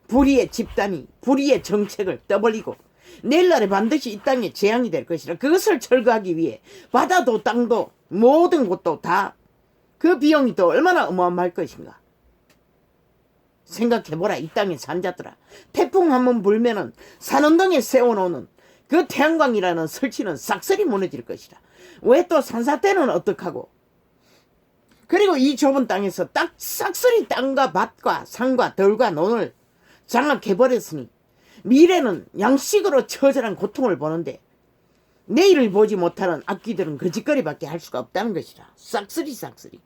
불의의 집단이 불의의 정책을 떠벌리고 내일날에 반드시 이 땅에 재앙이 될 것이라. 그것을 철거하기 위해 바다도 땅도 모든 곳도 다 그 비용이 또 얼마나 어마어마할 것인가. 생각해보라. 이 땅의 산자들아. 태풍 한번 불면은 산언덩에 세워놓는 그 태양광이라는 설치는 싹쓸이 무너질 것이다. 왜 또 산사태는 어떡하고. 그리고 이 좁은 땅에서 딱 싹쓸이 땅과 밭과 산과 들과 논을 장악해버렸으니 미래는 양식으로 처절한 고통을 보는데 내일을 보지 못하는 악기들은 그 짓거리밖에 할 수가 없다는 것이라. 싹쓸이 싹쓸이.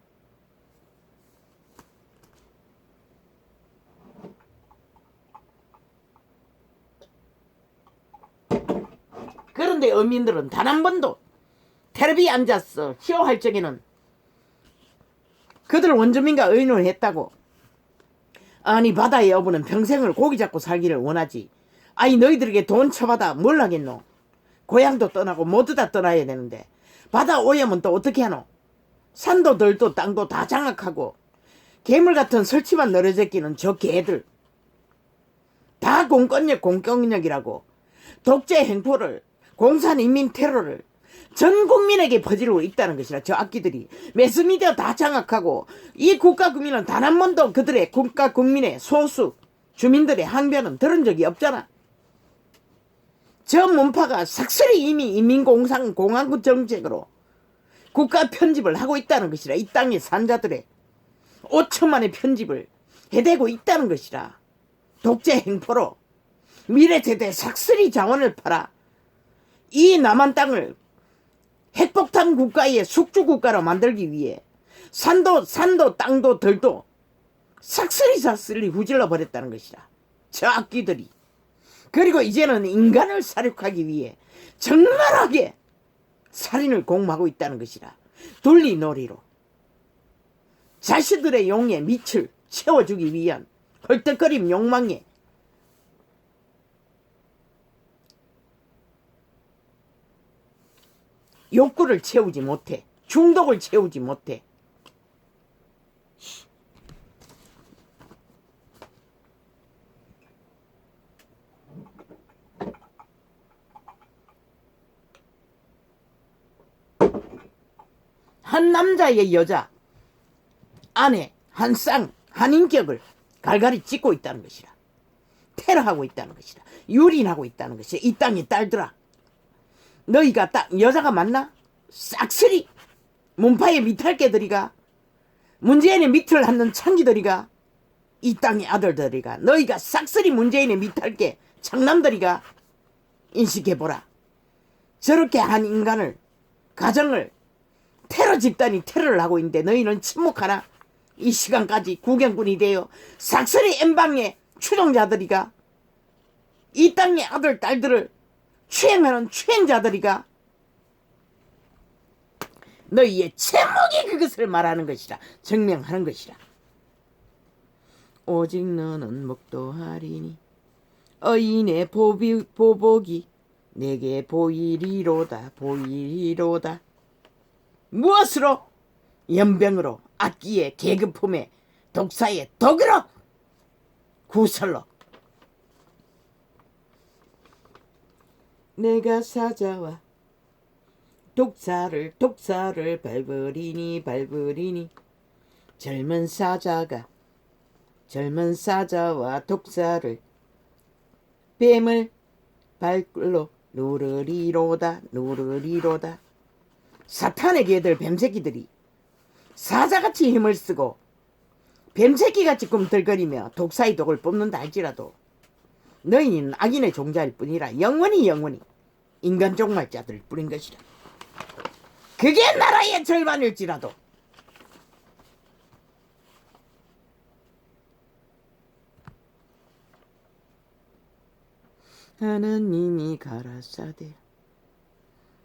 그런데 어민들은 단 한 번도 텔레비에 앉았어 쇼할 적에는 그들 원주민과 의논을 했다고. 아니 바다의 여부는 평생을 고기 잡고 살기를 원하지. 아니 너희들에게 돈 쳐받아 뭘 하겠노. 고향도 떠나고 모두 다 떠나야 되는데 바다 오염은 또 어떻게 하노. 산도 들도 땅도 다 장악하고 괴물 같은 설치만 늘어졌기는 저 개들 다 공권력이라고 독재 행포를 공산인민 테러를 전 국민에게 퍼지르고 있다는 것이라. 저 악기들이 매스미디어 다 장악하고 이 국가 국민은 단 한 번도 그들의 국가 국민의 소수 주민들의 항변은 들은 적이 없잖아. 저 문파가 삭슬이 이미 인민공화국 정책으로 국가 편집을 하고 있다는 것이라. 이 땅의 산자들의 5천만의 편집을 해대고 있다는 것이라. 독재 행포로 미래세대 삭슬이 자원을 팔아 이 남한 땅을 핵폭탄 국가의 숙주국가로 만들기 위해 산도 땅도 들도 삭슬이 후질러 버렸다는 것이라. 저 악기들이. 그리고 이제는 인간을 사륙하기 위해 적나라하게 살인을 공모하고 있다는 것이라. 둘리놀이로 자신들의 용의 밑을 채워주기 위한 헐떡거림 욕망에 욕구를 채우지 못해. 중독을 채우지 못해. 한 남자의 여자 아내 한 쌍 한 인격을 갈갈이 찢고 있다는 것이라. 테러하고 있다는 것이라. 유린하고 있다는 것이라. 이 땅의 딸들아, 너희가 딱 여자가 맞나? 싹쓸이 문파의 미탈개들이가 문재인의 밑을 하는 창기들이가 이 땅의 아들들이가 너희가 싹쓸이 문재인의 밑할게 창남들이가 인식해보라. 저렇게 한 인간을 가정을 테러 집단이 테러를 하고 있는데 너희는 침묵하나? 이 시간까지 구경꾼이 되어 싹쓸이 엠방의 추종자들이가 이 땅의 아들 딸들을 추행하는 추행자들이가 너희의 제목이 그것을 말하는 것이라. 증명하는 것이라. 오직 너는 목도하리니 어인의 보복이 내게 보이리로다. 무엇으로? 연병으로, 악기에, 계급품에, 독사에, 독으로, 구설로. 내가 사자와 독사를 밟으리니 젊은 사자와 독사를 뱀을 발걸로 누르리로다. 사탄의 개들 뱀새끼들이 사자같이 힘을 쓰고 뱀새끼같이 꿈틀거리며 독사의 독을 뿜는다 할지라도 너희는 악인의 종자일 뿐이라 영원히 인간 종말자들을 뿌린 것이라. 그게 나라의 절반일지라도 하나님이 가라사대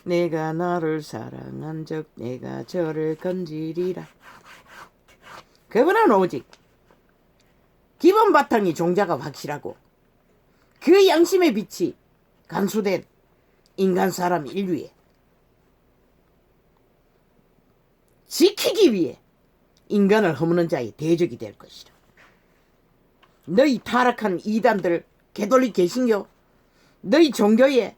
내가 너를 사랑한 적 내가 저를 건지리라. 그분은 오직 기본 바탕이 종자가 확실하고 그 양심의 빛이 간수된 인간 사람 인류에 지키기 위해 인간을 허무는 자의 대적이 될 것이라. 너희 타락한 이단들 개돌리 개신교 너희 종교에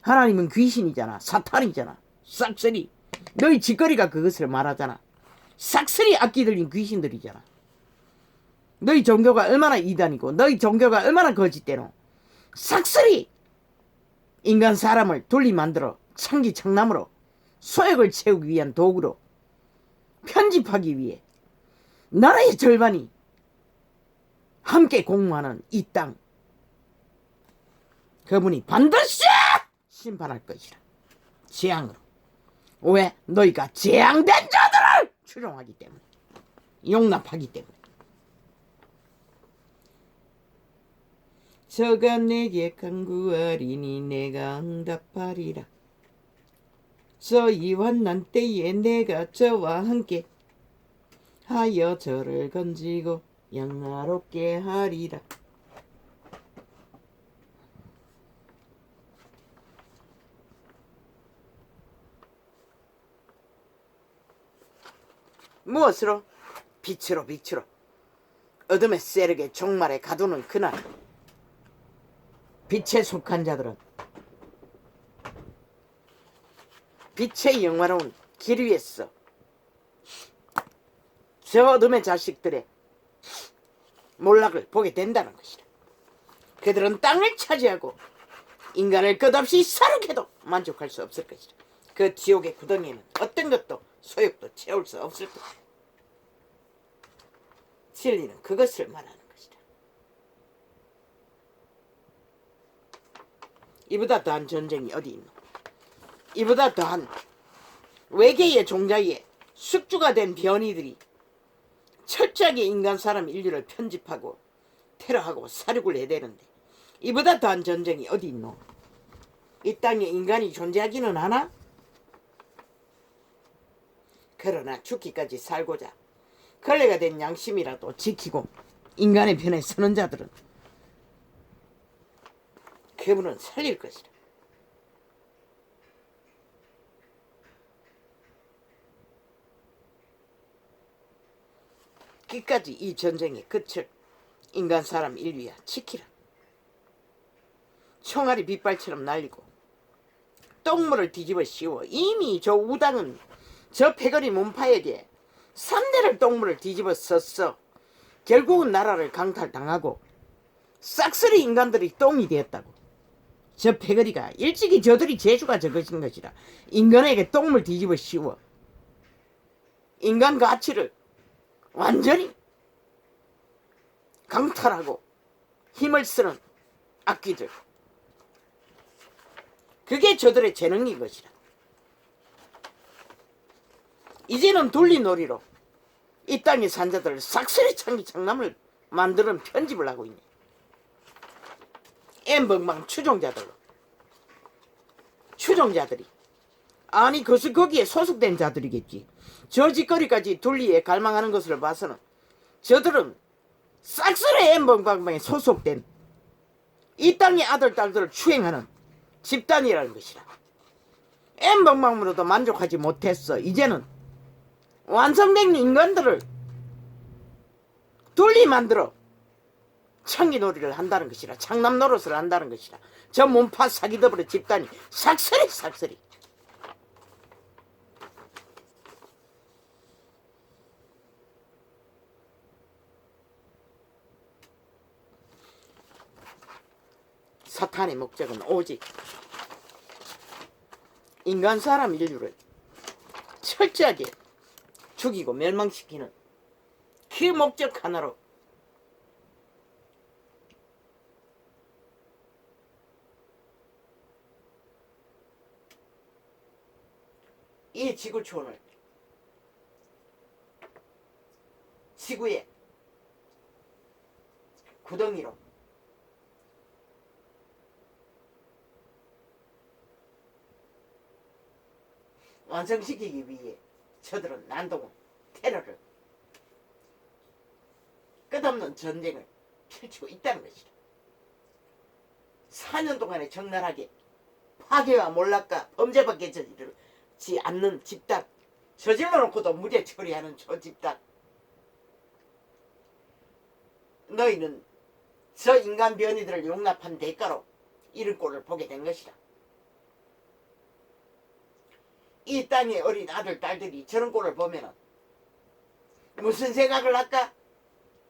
하나님은 귀신이잖아. 사탄이잖아. 싹쓸이 너희 짓거리가 그것을 말하잖아. 싹쓸이 악기 들린 귀신들이잖아. 너희 종교가 얼마나 이단이고 너희 종교가 얼마나 거짓대노. 싹쓸이 인간 사람을 둘리 만들어 창기창남으로 소욕을 채우기 위한 도구로 편집하기 위해 나라의 절반이 함께 공모하는 이 땅 그분이 반드시 심판할 것이라. 재앙으로. 왜? 너희가 재앙된 자들을 추종하기 때문에 용납하기 때문에. 저가 내게 간구하리니 내가 응답하리라. 저희 환난 때에 내가 저와 함께 하여 저를 건지고 영화롭게 하리라. 무엇으로? 빛으로 어둠의 세력에 종말에 가두는 그날 빛에 속한 자들은 빛의 영화로운 길 위에서 저 어둠의 자식들의 몰락을 보게 된다는 것이다. 그들은 땅을 차지하고 인간을 끝없이 사륙해도 만족할 수 없을 것이다. 그 지옥의 구덩이에는 어떤 것도 소욕도 채울 수 없을 것이다. 진리는 그것을 말하는 것이다. 이보다 더한 전쟁이 어디 있노? 이보다 더한 외계의 종자에 숙주가 된 변이들이 철저하게 인간 사람 인류를 편집하고 테러하고 사륙을 해대는데 이보다 더한 전쟁이 어디 있노? 이 땅에 인간이 존재하기는 하나? 그러나 죽기까지 살고자 걸레가 된 양심이라도 지키고 인간의 편에 서는 자들은 그분은 살릴 것이다. 끝까지 이 전쟁의 끝을 인간 사람 인류야 지키라. 총알이 빗발처럼 날리고 똥물을 뒤집어 씌워 이미 저 우당은 저 패거리 문파에게 3대를 똥물을 뒤집어 썼어. 결국은 나라를 강탈당하고 싹쓸이 인간들이 똥이 되었다고. 저 패거리가 일찍이 저들이 재주가 저것인 것이라 인간에게 똥물 뒤집어 씌워 인간 가치를 완전히 강탈하고 힘을 쓰는 악귀들. 그게 저들의 재능인 것이라. 이제는 돌리놀이로 이 땅의 산자들을 싹쓸이 창기창남을 만드는 편집을 하고 있네. 엠벙방 추종자들이 아니 그것은 거기에 소속된 자들이겠지. 저 짓거리까지 둘리에 갈망하는 것을 봐서는 저들은 싹쓸이 엠벙방방에 소속된 이 땅의 아들 딸들을 추행하는 집단이라는 것이라. 엠벙방으로도 만족하지 못했어. 이제는 완성된 인간들을 둘리 만들어 창기놀이를 한다는 것이라. 창남 노릇을 한다는 것이라. 저 몸파 사기더블의 집단이 싹쓸이 사탄의 목적은 오직 인간 사람 인류를 철저하게 죽이고 멸망시키는 그 그 목적 하나로 이 지구촌을 지구의 구덩이로 완성시키기 위해 저들은 난동은 테러를 끝없는 전쟁을 펼치고 있다는 것이다. 4년 동안에 적나라하게 파괴와 몰락과 범죄밖에 저지르지 않는 집단, 저질러 놓고도 무죄 처리하는 저 집단, 너희는 저 인간 변이들을 용납한 대가로 이런 꼴을 보게 된 것이다. 이 땅의 어린 아들, 딸들이 저런 꼴을 보면은 무슨 생각을 할까?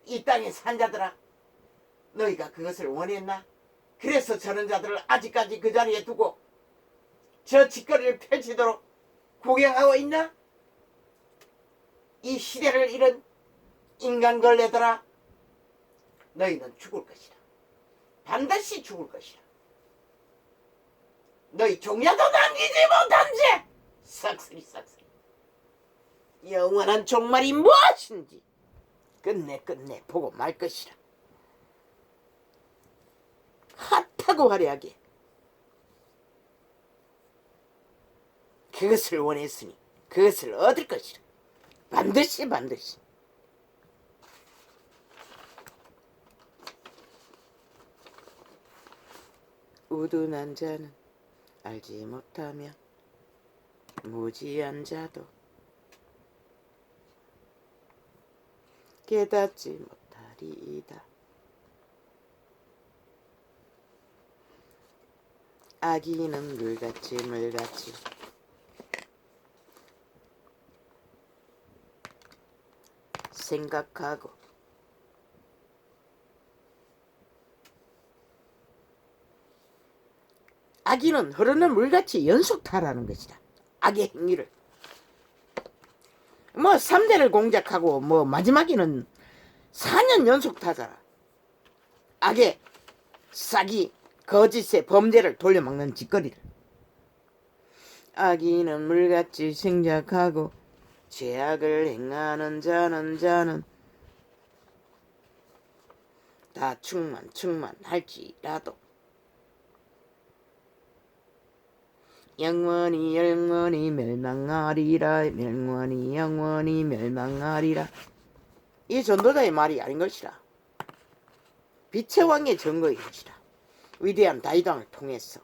이 땅의 산자들아, 너희가 그것을 원했나? 그래서 저런 자들을 아직까지 그 자리에 두고 저 짓거리를 펼치도록 구경하고 있나? 이 시대를 잃은 인간걸레들아, 너희는 죽을 것이다. 반드시 죽을 것이다. 너희 종야도 남기지 못한 죄! 싹쓸이 싹쓸이. 영원한 종말이 무엇인지 끝내 보고 말 것이다. 핫하고 화려하게 그것을 원했으니 그것을 얻을 것이다. 반드시. 우둔한 자는 알지 못하며 무지한 자도 깨닫지 못하리이다. 악인은 물같이 생각하고 악인은 흐르는 물같이 연속타라는 것이다. 악의 행위를 3대를 공작하고 마지막에는 4년 연속 타잖아. 악의 사기, 거짓의 범죄를 돌려막는 짓거리를. 악인은 물같이 생각하고 죄악을 행하는 자는 다 충만할지라도 영원히 멸망하리라. 영원히 멸망하리라. 이 전도자의 말이 아닌 것이라. 빛의 왕의 증거인 것이라. 위대한 다윗왕을 통해서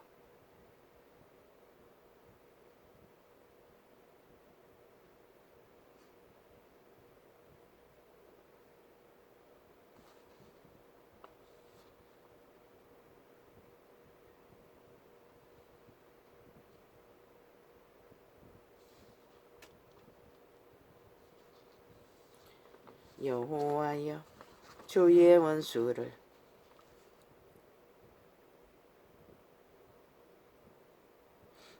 여호와여 주의 원수를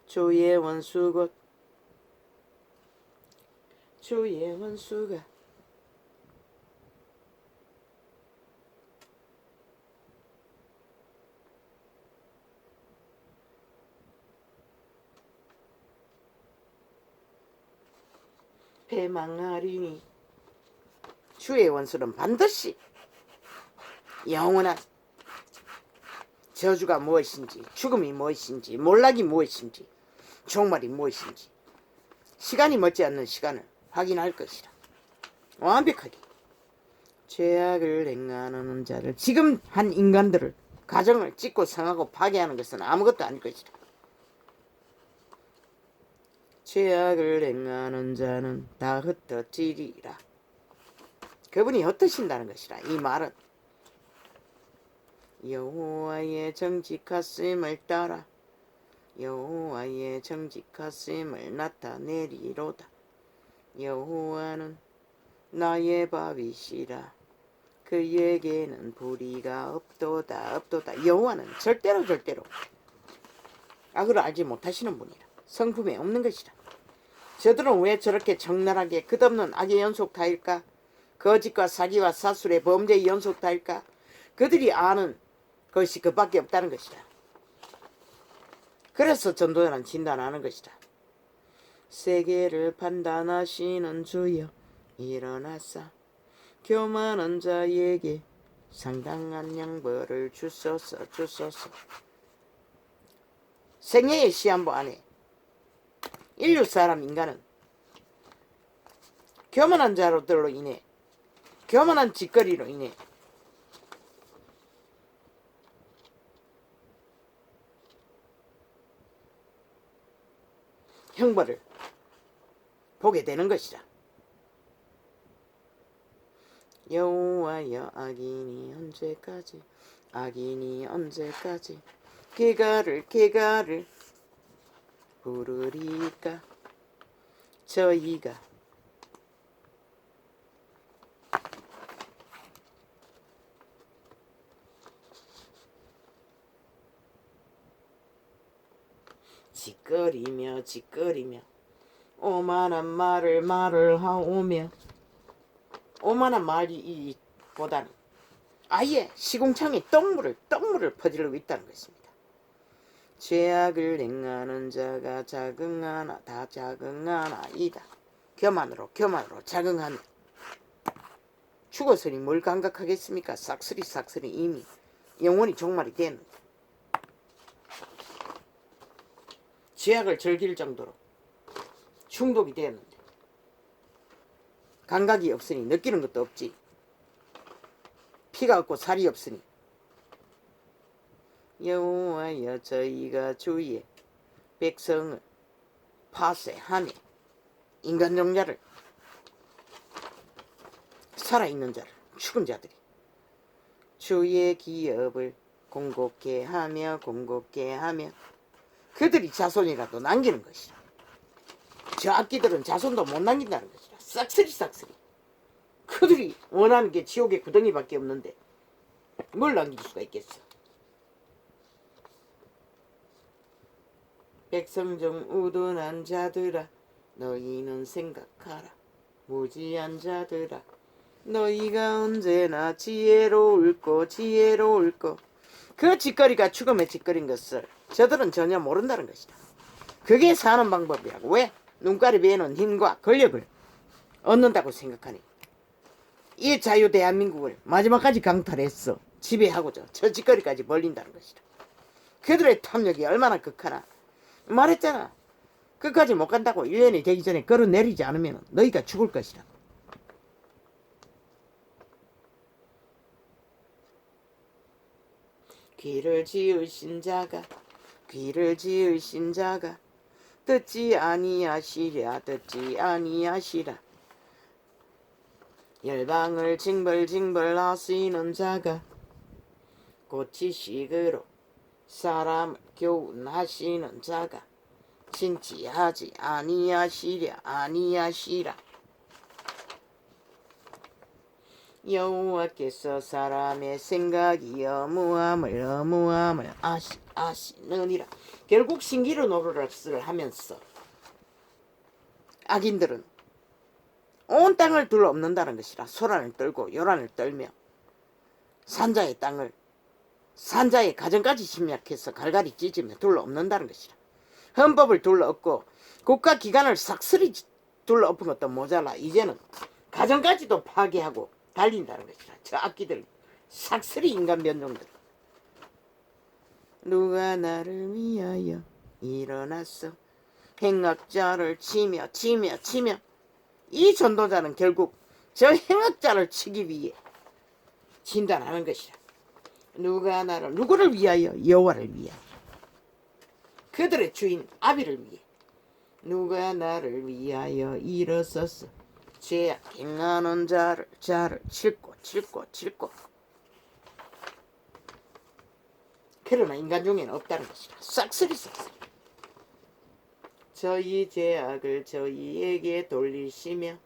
주의 원수 곧 주의 원수가 패망하리니 주의 원수는 반드시 영원한 저주가 무엇인지, 죽음이 무엇인지, 몰락이 무엇인지, 종말이 무엇인지 시간이 머지 않는 시간을 확인할 것이다. 완벽하게 죄악을 행하는 자를, 지금 한 인간들을, 가정을 찢고 성하고 파괴하는 것은 아무것도 아닐 것이다. 죄악을 행하는 자는 다 흩어지리라. 그분이 흩으신다는 것이라. 이 말은 여호와의 정직하심을 따라 여호와의 정직하심을 나타내리로다. 여호와는 나의 밥이시라. 그에게는 불의가 없도다. 여호와는 절대로 악을 알지 못하시는 분이라. 성품에 없는 것이라. 저들은 왜 저렇게 적나라하게 끝없는 악의 연속타일까? 거짓과 사기와 사술의 범죄의 연속다일까? 그들이 아는 것이 그밖에 없다는 것이다. 그래서 전도자는 진단하는 것이다. 세계를 판단하시는 주여 일어나사 교만한 자에게 상당한 양벌을 주소서. 생애의 시한부 안에 인류 사람 인간은 교만한 자로들로 인해 교만한 짓거리로 인해 형벌을 보게 되는 것이다. 여호와여 악인이 언제까지 개가를 부르리까? 저희가 짓거리며 오만한 말을 하오며 오만한 말이 보다는 아예 시궁창에 떡물을 퍼지르고 있다는 것입니다. 죄악을 행하는 자가 자긍하나이다. 교만으로 자긍하며 죽었으니 뭘 감각하겠습니까? 싹쓸이 이미 영원히 종말이 되는데 죄악을 즐길 정도로 중독이 되었는데 감각이 없으니 느끼는 것도 없지. 피가 없고 살이 없으니 여호와여 저희가 주의 백성을 파쇄하며 인간 종자를 살아있는 자를 죽은 자들이 주의 기업을 공곡케 하며 그들이 자손이라도 남기는 것이라. 저 악기들은 자손도 못 남긴다는 것이라. 싹쓸이 그들이 원하는 게 지옥의 구덩이밖에 없는데 뭘 남길 수가 있겠어. 백성 중 우둔한 자들아 너희는 생각하라. 무지한 자들아 너희가 언제나 지혜로울 거. 그 짓거리가 죽음의 짓거리인 것을 저들은 전혀 모른다는 것이다. 그게 사는 방법이라고. 왜? 눈깔이 베는 힘과 권력을 얻는다고 생각하니 이 자유 대한민국을 마지막까지 강탈했어. 지배하고자 저 짓거리까지 벌린다는 것이다. 그들의 탐욕이 얼마나 극하나. 말했잖아. 끝까지 못 간다고. 1년이 되기 전에 걸어내리지 않으면 너희가 죽을 것이다. 귀를 지으신 자가 듣지 아니하시랴. 열방을 징벌 하시는 자가 고치식으로 사람을 교훈하시는 자가 진치하지 아니하시라. 여호와께서 사람의 생각이 어무함을 아시느니라. 결국 신기루 노릇을 하면서 악인들은 온 땅을 둘러엎는다는 것이라. 소란을 떨고 요란을 떨며 산자의 땅을 산자의 가정까지 침략해서 갈갈이 찢으며 둘러엎는다는 것이라. 헌법을 둘러엎고 국가기관을 싹쓸이 둘러엎은 것도 모자라 이제는 가정까지도 파괴하고 달린다는 것이라. 저 악기들 싹쓸이 인간 변종들. 누가 나를 위하여 일어났어. 행악자를 치며 이 전도자는 결국 저 행악자를 치기 위해 진단하는 것이라. 누구를 위하여? 여호와를 위하여. 그들의 주인 아비를 위해. 누가 나를 위하여 일어섰어. 죄악 행하는 자를 칠고. 그러나 인간 중에는 없다는 것이라. 싹쓸이. 저희 죄악을 저희에게 돌리시며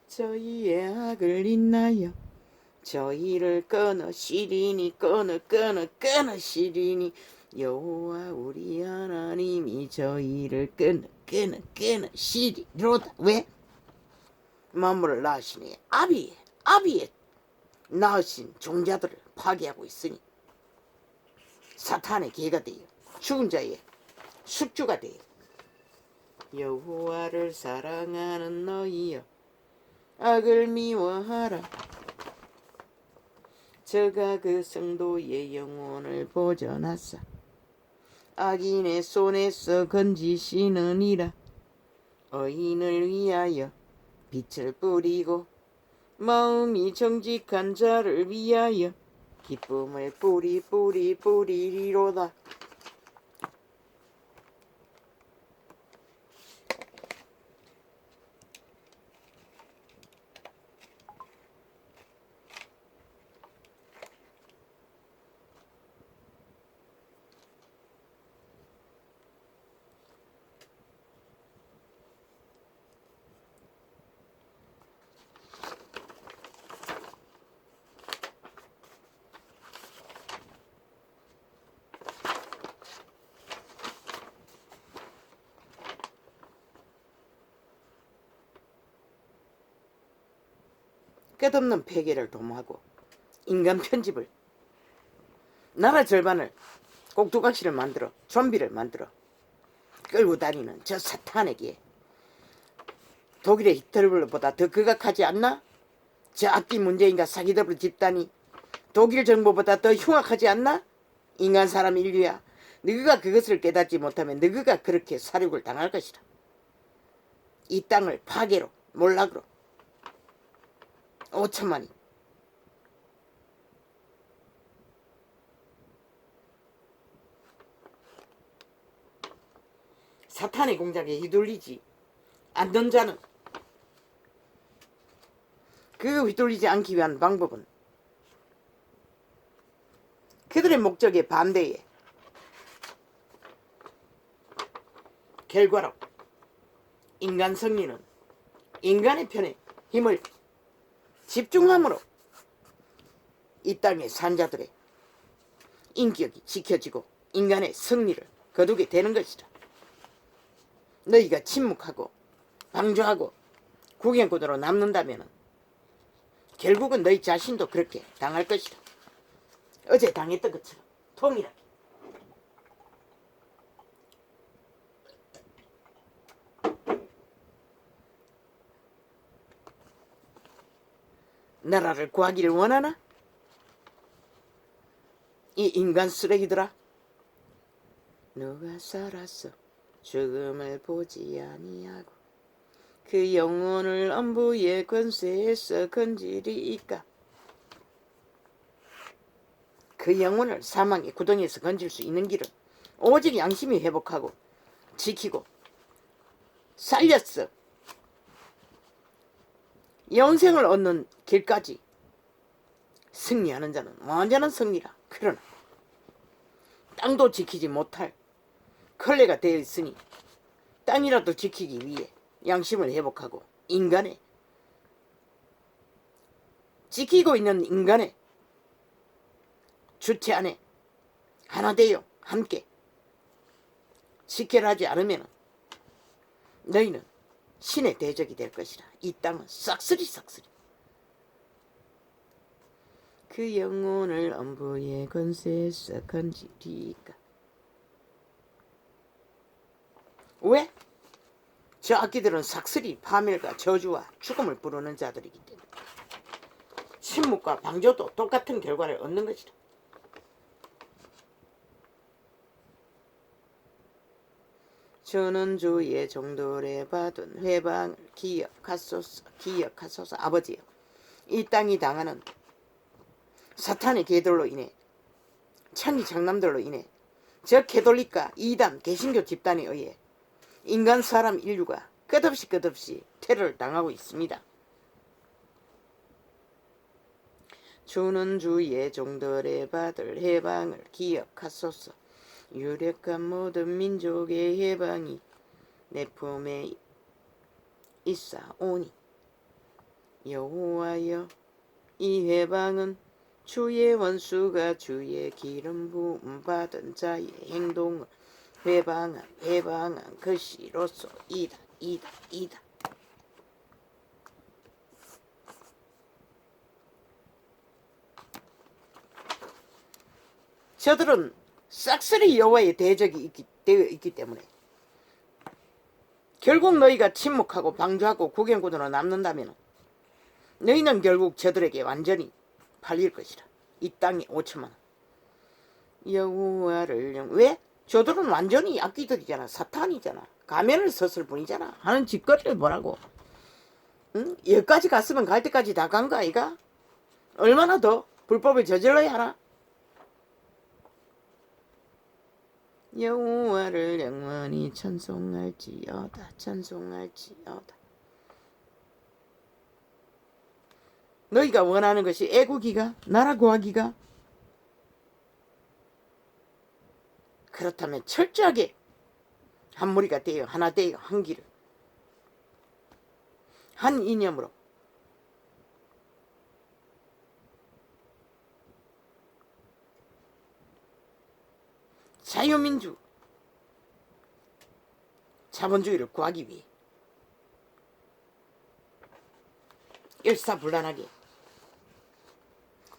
저희의 악을 인하여 저희를 끊으시리니 끊으시리니. 여호와 우리 하나님이 저희를 끊으시리로다. 왜? 만물을 낳으시니 아비의 낳으신 종자들을 파괴하고 있으니 사탄의 개가 되어 죽은 자의 숙주가 되어 여호와를 사랑하는 너희여 악을 미워하라. 저가 그 성도의 영혼을 보존하사 악인의 손에서 건지시느니라. 의인을 위하여 빛을 뿌리고 마음이 정직한 자를 위하여 기쁨을 뿌리리로다. 끝없는 폐괴를 도모하고 인간 편집을 나라 절반을 꼭두각시를 만들어 좀비를 만들어 끌고 다니는 저 사탄에게 독일의 히틀러보다 더 극악하지 않나? 저 악기 문재인과 사기더블 집단이 독일 정부보다 더 흉악하지 않나? 인간 사람 인류야, 너희가 그것을 깨닫지 못하면 너희가 그렇게 사륙을 당할 것이다. 이 땅을 파괴로 몰락으로 5천만이 사탄의 공작에 휘둘리지 않는 자는 그 휘둘리지 않기 위한 방법은 그들의 목적에 반대해 결과로 인간 승리는 인간의 편에 힘을 집중함으로 이 땅의 산자들의 인격이 지켜지고 인간의 승리를 거두게 되는 것이다. 너희가 침묵하고 방조하고 구경꾼으로 남는다면 결국은 너희 자신도 그렇게 당할 것이다. 어제 당했던 것처럼 통일하게. 나라를 구하기를 원하나? 이 인간 쓰레기들아, 누가 살았어 죽음을 보지 아니하고 그 영혼을 엄부의 권세에서 건지리이까. 그 영혼을 사망의 구덩이에서 건질 수 있는 길은 오직 양심이 회복하고 지키고 살렸어 영생을 얻는 길까지 승리하는 자는 완전한 승리라. 그러나 땅도 지키지 못할 걸레가 되어 있으니 땅이라도 지키기 위해 양심을 회복하고 인간의 지키고 있는 인간의 주체 안에 하나 되어 함께 지켜하지 않으면 너희는 신의 대적이 될 것이라. 이 땅은 싹쓸이 그 영혼을 엄부의 권세에서 건지리까. 왜? 저 악기들은 삭슬이 파멸과 저주와 죽음을 부르는 자들이기 때문에 침묵과 방조도 똑같은 결과를 얻는 것이다. 저는 주의 종들에 받은 회방을 기억하소서. 아버지여, 이 땅이 당하는 사탄의 개들로 인해 천지 장남들로 인해 저 캐톨릭과 이단 개신교 집단에 의해 인간 사람 인류가 끝없이 테러를 당하고 있습니다. 주는 주의 종들에 받을 해방을 기억하소서. 유력한 모든 민족의 해방이 내 품에 있사오니 여호와여, 이 해방은 주의 원수가 주의 기름 부음 받은 자의 행동을 회방한 것이로소이다. 저들은 싹쓸이 여호와의 대적이 되어 있기 때문에 결국 너희가 침묵하고 방주하고 구경꾼으로 남는다면 너희는 결국 저들에게 완전히 팔릴 것이라. 이 땅이 5천만 원. 여호와를 왜? 저들은 완전히 악귀들이잖아. 사탄이잖아. 가면을 썼을 뿐이잖아. 하는 짓거리를 뭐라고. 응? 여기까지 갔으면 갈 때까지 다 간 거 아이가? 얼마나 더 불법을 저질러야 하나? 여호와를 영원히 찬송할지어다. 찬송할지어다. 너희가 원하는 것이 애국이가? 나라 구하기가? 그렇다면 철저하게 한 무리가 되어 하나 되어 한 길을 한 이념으로 자유민주 자본주의를 구하기 위해 일사불란하게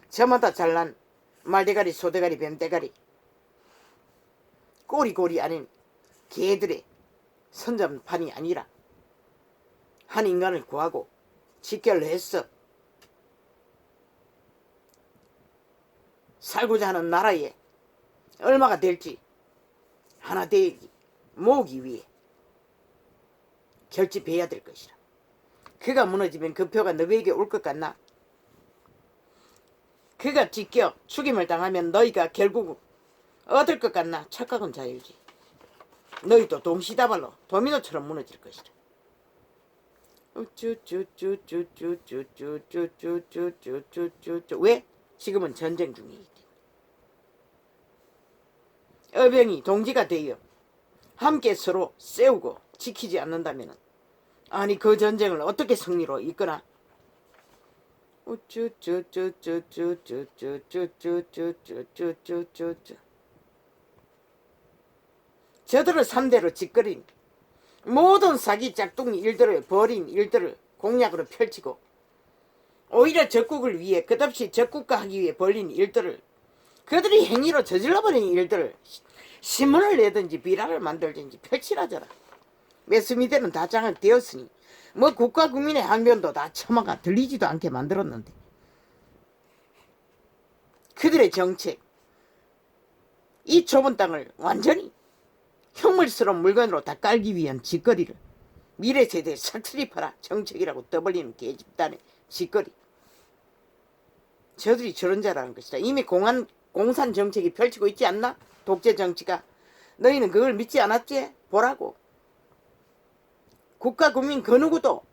저마다 잘난 말대가리 소대가리 뱀대가리 꼬리꼬리 아닌 개들의 선전판이 아니라 한 인간을 구하고 직결했어. 살고자 하는 나라에 얼마가 될지 하나 되기 모으기 위해 결집해야 될 것이라. 그가 무너지면 그 표가 너희에게 올 것 같나? 그가 찢겨 죽임을 당하면 너희가 결국 얻을 것 같나? 착각은 자유지. 너희도 동시다발로 도미노처럼 무너질 것이다. 왜? 지금은 전쟁 중이기 때문에. 어병이 동지가 되어 함께 서로 세우고 지키지 않는다면 아니 그 전쟁을 어떻게 승리로 이끄나? 저들을 3대로 짓거린 모든 사기 짝퉁 일들을 벌인 일들을 공약으로 펼치고 오히려 적국을 위해 끝없이 적국화하기 위해 벌린 일들을 그들이 행위로 저질러버린 일들을 신문을 내든지 비라를 만들든지 펼치라잖아. 매스미디어는 다 장악되었으니 뭐 국가 국민의 항변도 다 처마가 들리지도 않게 만들었는데 그들의 정책 이 좁은 땅을 완전히 흉물스러운 물건으로 다 깔기 위한 짓거리를 미래 세대에 싹쓸이 팔아 정책이라고 떠벌리는 계집단의 짓거리. 저들이 저런 자라는 것이다. 이미 공산 정책이 펼치고 있지 않나? 독재 정치가. 너희는 그걸 믿지 않았지? 보라고. 국가 국민 그 누구도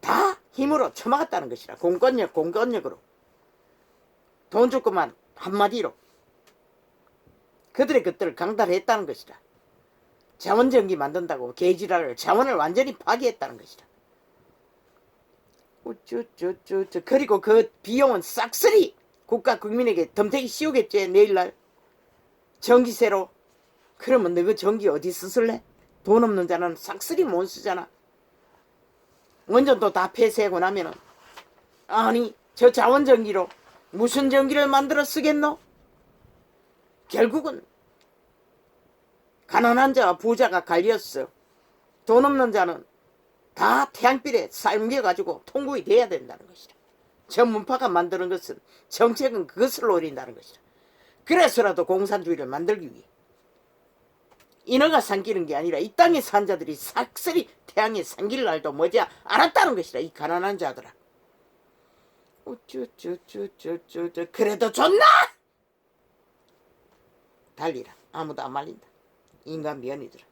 다 힘으로 처막았다는 것이라. 공권력으로. 돈 줬구만 한마디로 그들의 것들을 강탈했다는 것이다. 자원전기 만든다고 개지랄을 자원을 완전히 파괴했다는 것이다. 그리고 그 비용은 싹쓸이 국가 국민에게 덤태기 씌우겠지. 내일날 전기세로. 그러면 너 그 전기 어디 쓰실래? 돈 없는 자는 싹쓸이 못 쓰잖아. 원전도 다 폐쇄하고 나면은 아니 저 자원전기로 무슨 전기를 만들어 쓰겠노? 결국은 가난한 자와 부자가 갈렸어. 돈 없는 자는 다 태양빛에 삶겨가지고 통곡이 돼야 된다는 것이다. 전문파가 만드는 것은 정책은 그것을 노린다는 것이다. 그래서라도 공산주의를 만들기 위해 인어가 삼키는 게 아니라 이 땅의 산 자들이 싹쓸이 태양에 삼길 날도 머지 않았다는 것이다. 이 가난한 자들아. 그래도 좋나? 달리라. 아무도 안 말린다. 인간 면이더라.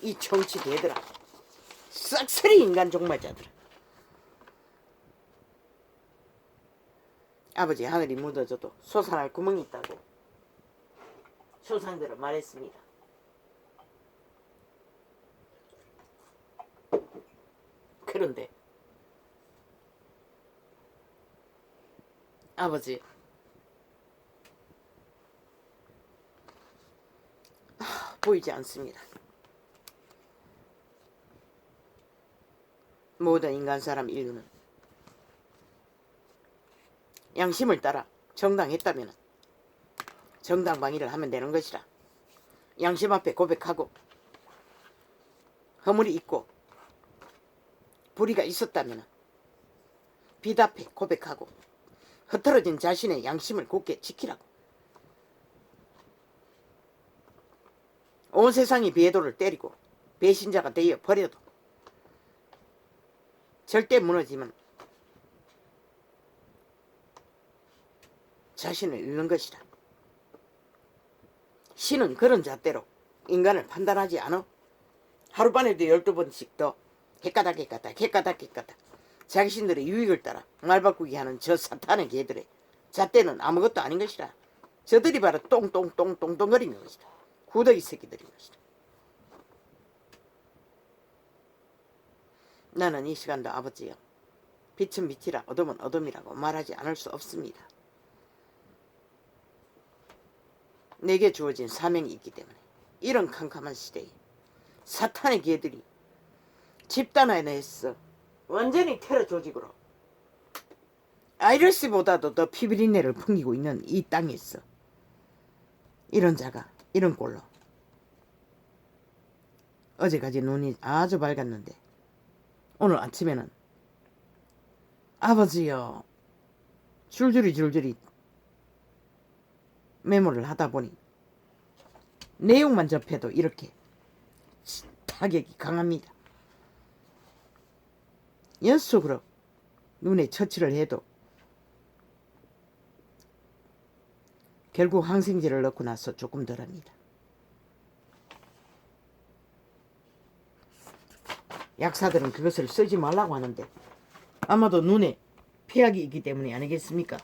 이 정치대들아. 싹쓸이 인간 종말자들아. 아버지 하늘이 묻어져도 솟아날 구멍이 있다고 조상들은 말했습니다. 그런데 아버지 보이지 않습니다. 모든 인간 사람 인류는 양심을 따라 정당했다면 정당방위를 하면 되는 것이라. 양심 앞에 고백하고 허물이 있고 불의가 있었다면 빛 앞에 고백하고 흐트러진 자신의 양심을 굳게 지키라고. 온 세상이 배도를 때리고 배신자가 되어 버려도 절대 무너지면 자신을 잃는 것이라. 신은 그런 잣대로 인간을 판단하지 않아. 하루반에도 12번씩 더 헷가닥 자신들의 유익을 따라 말바꾸기 하는 저 사탄의 개들의 잣대는 아무것도 아닌 것이라. 저들이 바로 똥똥똥똥똥거리는 것이다. 구더기 새끼들인 것이다. 나는 이 시간도 아버지여, 빛은 빛이라 어둠은 어둠이라고 말하지 않을 수 없습니다. 내게 주어진 사명이 있기 때문에 이런 캄캄한 시대에 사탄의 개들이 집단화해서 완전히 테러 조직으로 아이러스보다도 더 피비린내를 풍기고 있는 이 땅에서 이런 자가 이런 꼴로 어제까지 눈이 아주 밝았는데 오늘 아침에는 아버지여 줄줄이 메모를 하다 보니 내용만 접해도 이렇게 타격이 강합니다. 연속으로 눈에 처치를 해도 결국 항생제를 넣고 나서 조금 덜합니다. 약사들은 그것을 쓰지 말라고 하는데 아마도 눈에 폐약이 있기 때문이 아니겠습니까?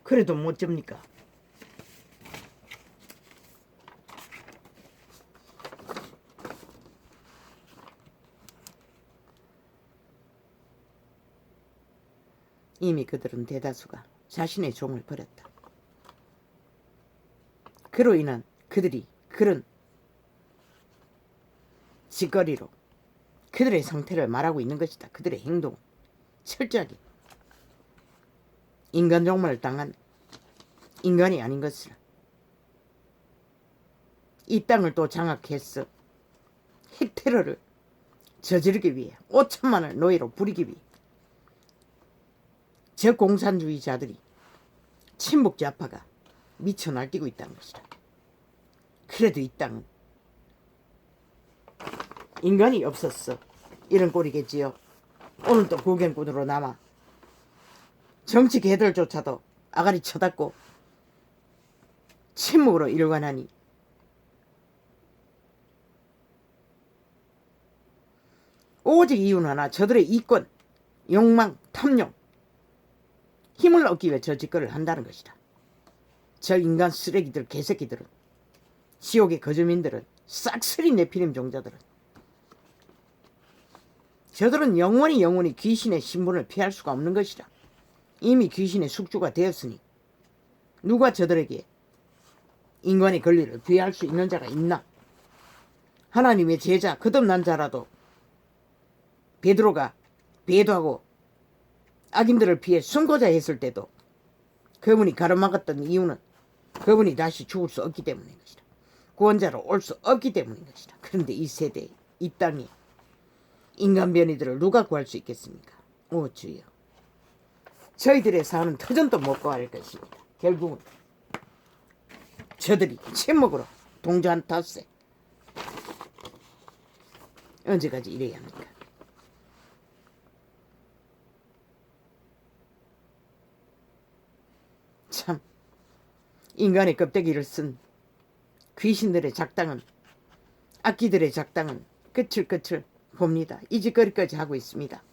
그래도 못 접니까? 이미 그들은 대다수가 자신의 종을 버렸다. 그로 인한 그들이 그런 짓거리로 그들의 상태를 말하고 있는 것이다. 그들의 행동 철저하게 인간 종말을 당한 인간이 아닌 것을 이 땅을 또 장악해서 핵테러를 저지르기 위해 5천만을 노예로 부리기 위해 저 공산주의자들이 친북 좌파가 미쳐 날뛰고 있다는 것이다. 그래도 이 땅은 인간이 없었어. 이런 꼴이겠지요. 오늘 또 구경꾼으로 남아 정치 개들조차도 아가리 쳐닫고 침묵으로 일관하니 오직 이유는 하나, 저들의 이권, 욕망, 탐욕, 힘을 얻기 위해 저 짓거리를 한다는 것이다. 저 인간 쓰레기들, 개새끼들은, 지옥의 거주민들은, 싹쓸이 네피림 종자들은, 저들은 영원히 귀신의 신분을 피할 수가 없는 것이다. 이미 귀신의 숙주가 되었으니 누가 저들에게 인간의 권리를 부여할 수 있는 자가 있나? 하나님의 제자 거듭난 자라도 베드로가 배도하고 악인들을 피해 숨고자 했을 때도 그분이 가로막았던 이유는 그분이 다시 죽을 수 없기 때문인 것이다. 구원자로 올 수 없기 때문인 것이다. 그런데 이 세대에, 이 땅에 인간 변이들을 누가 구할 수 있겠습니까? 오 주여, 저희들의 사는 터전도 못 구할 것입니다. 결국은 저들이 침묵으로 동조한 탓에 언제까지 이래야 합니까? 참, 인간의 껍데기를 쓴 귀신들의 작당은, 악기들의 작당은 끝을 봅니다. 이 짓거리까지 하고 있습니다.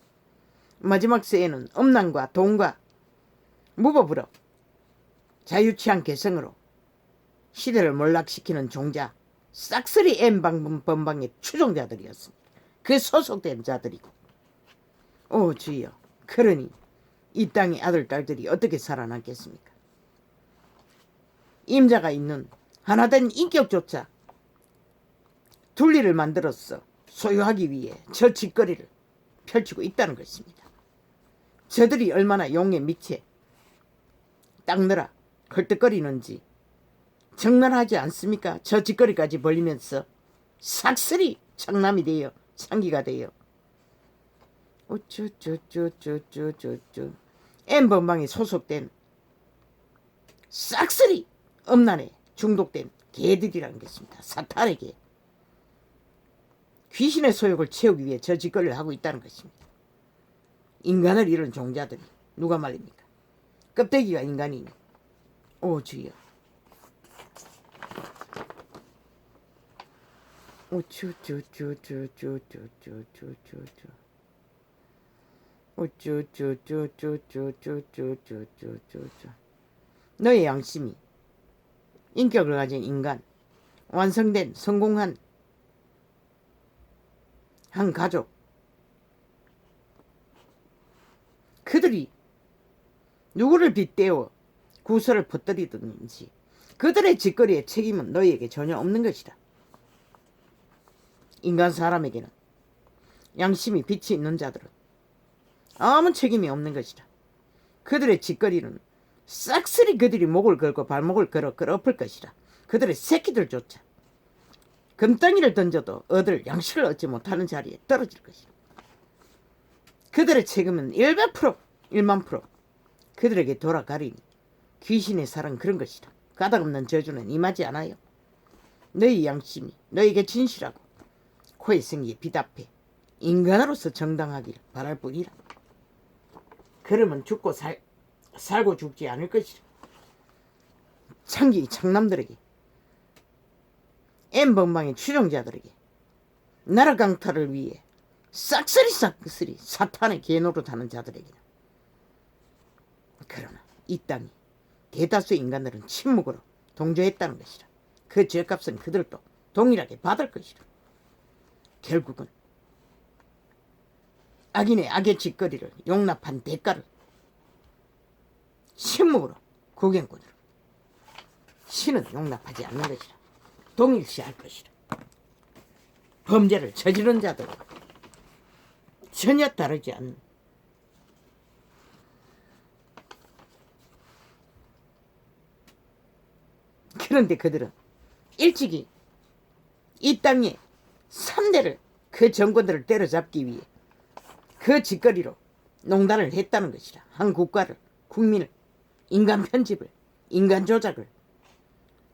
마지막 세에는 음란과 돈과 무법으로 자유취한 개성으로 시대를 몰락시키는 종자, 싹쓸이 N방번방의 추종자들이었습니다. 그 소속된 자들이고, 오 주여, 그러니 이 땅의 아들 딸들이 어떻게 살아남겠습니까? 임자가 있는 하나된 인격조차 둘리를 만들어서 소유하기 위해 저 짓거리를 펼치고 있다는 것입니다. 저들이 얼마나 용의 미치에 닦느라 헐떡거리는지 적나라하지 않습니까? 저 짓거리까지 벌리면서 삭슬이 청남이 돼요. 창기가 돼요. 어쭈쭈쭈쭈쭈쭈쭈 N번방에 소속된 싹쓸이 음란에 중독된 개들이라는 것입니다. 사탄의 개. 귀신의 소욕을 채우기 위해 저 짓거리를 하고 있다는 것입니다. 인간을 잃은 종자들이 누가 말입니까? 껍데기가 인간이니. 오 주여. 오쭈쭈쭈쭈쭈쭈쭈쭈쭈쭈 오쭈쭈쭈쭈쭈쭈쭈쭈쭈쭈 너의 양심이 인격을 가진 인간, 완성된 성공한 한 가족, 그들이 누구를 빗대어 구설을 퍼뜨리든지 그들의 짓거리의 책임은 너희에게 전혀 없는 것이다. 인간 사람에게는 양심이 빛이 있는 자들은 아무 책임이 없는 것이다. 그들의 짓거리는 싹쓸이 그들이 목을 걸고 발목을 걸어 끌어엎을 것이다. 그들의 새끼들조차 금덩이를 던져도 얻을 양식을 얻지 못하는 자리에 떨어질 것이다. 그들의 책임은 100%, 10000% 그들에게 돌아가리니 귀신의 살은 그런 것이다. 가닥없는 저주는 임하지 않아요. 너희 양심이 너에게 진실하고 코에 생기에 빛 앞에 인간으로서 정당하기를 바랄 뿐이라. 그러면 죽고 살고 죽지 않을 것이라. 창기 창남들에게 N번방의 추종자들에게 나라 강탈을 위해 싹쓸이 사탄의 개노릇하는 자들에게는 그러나 이 땅이 대다수의 인간들은 침묵으로 동조했다는 것이라. 그 죄값은 그들도 동일하게 받을 것이라. 결국은 악인의 악의 짓거리를 용납한 대가를 침묵으로 구경꾼으로 신은 용납하지 않는 것이라. 동일시할 것이라. 범죄를 저지른 자들과 전혀 다르지 않는 그런데 그들은 일찍이 이 땅에 3대를 그 정권들을 때려잡기 위해 그 짓거리로 농단을 했다는 것이라. 한 국가를, 국민을, 인간 편집을, 인간 조작을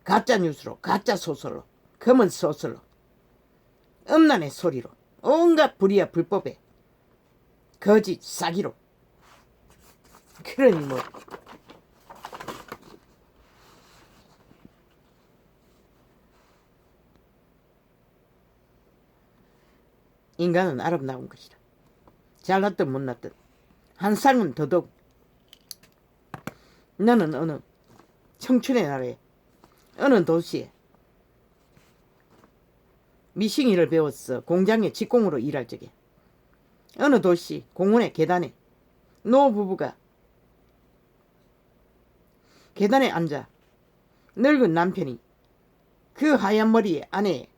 가짜 뉴스로, 가짜 소설로, 검은 소설로, 음란의 소리로, 온갖 불의와 불법에 거짓 사기로. 그러니 뭐 인간은 아름다운 것이다. 잘났든 못났든 한 쌍은 더더욱. 너는 어느 청춘의 날에 어느 도시에 미싱일을 배웠어. 공장에 직공으로 일할 적에 어느 도시 공원의 계단에 노부부가 계단에 앉아 늙은 남편이 그 하얀 머리에 아내의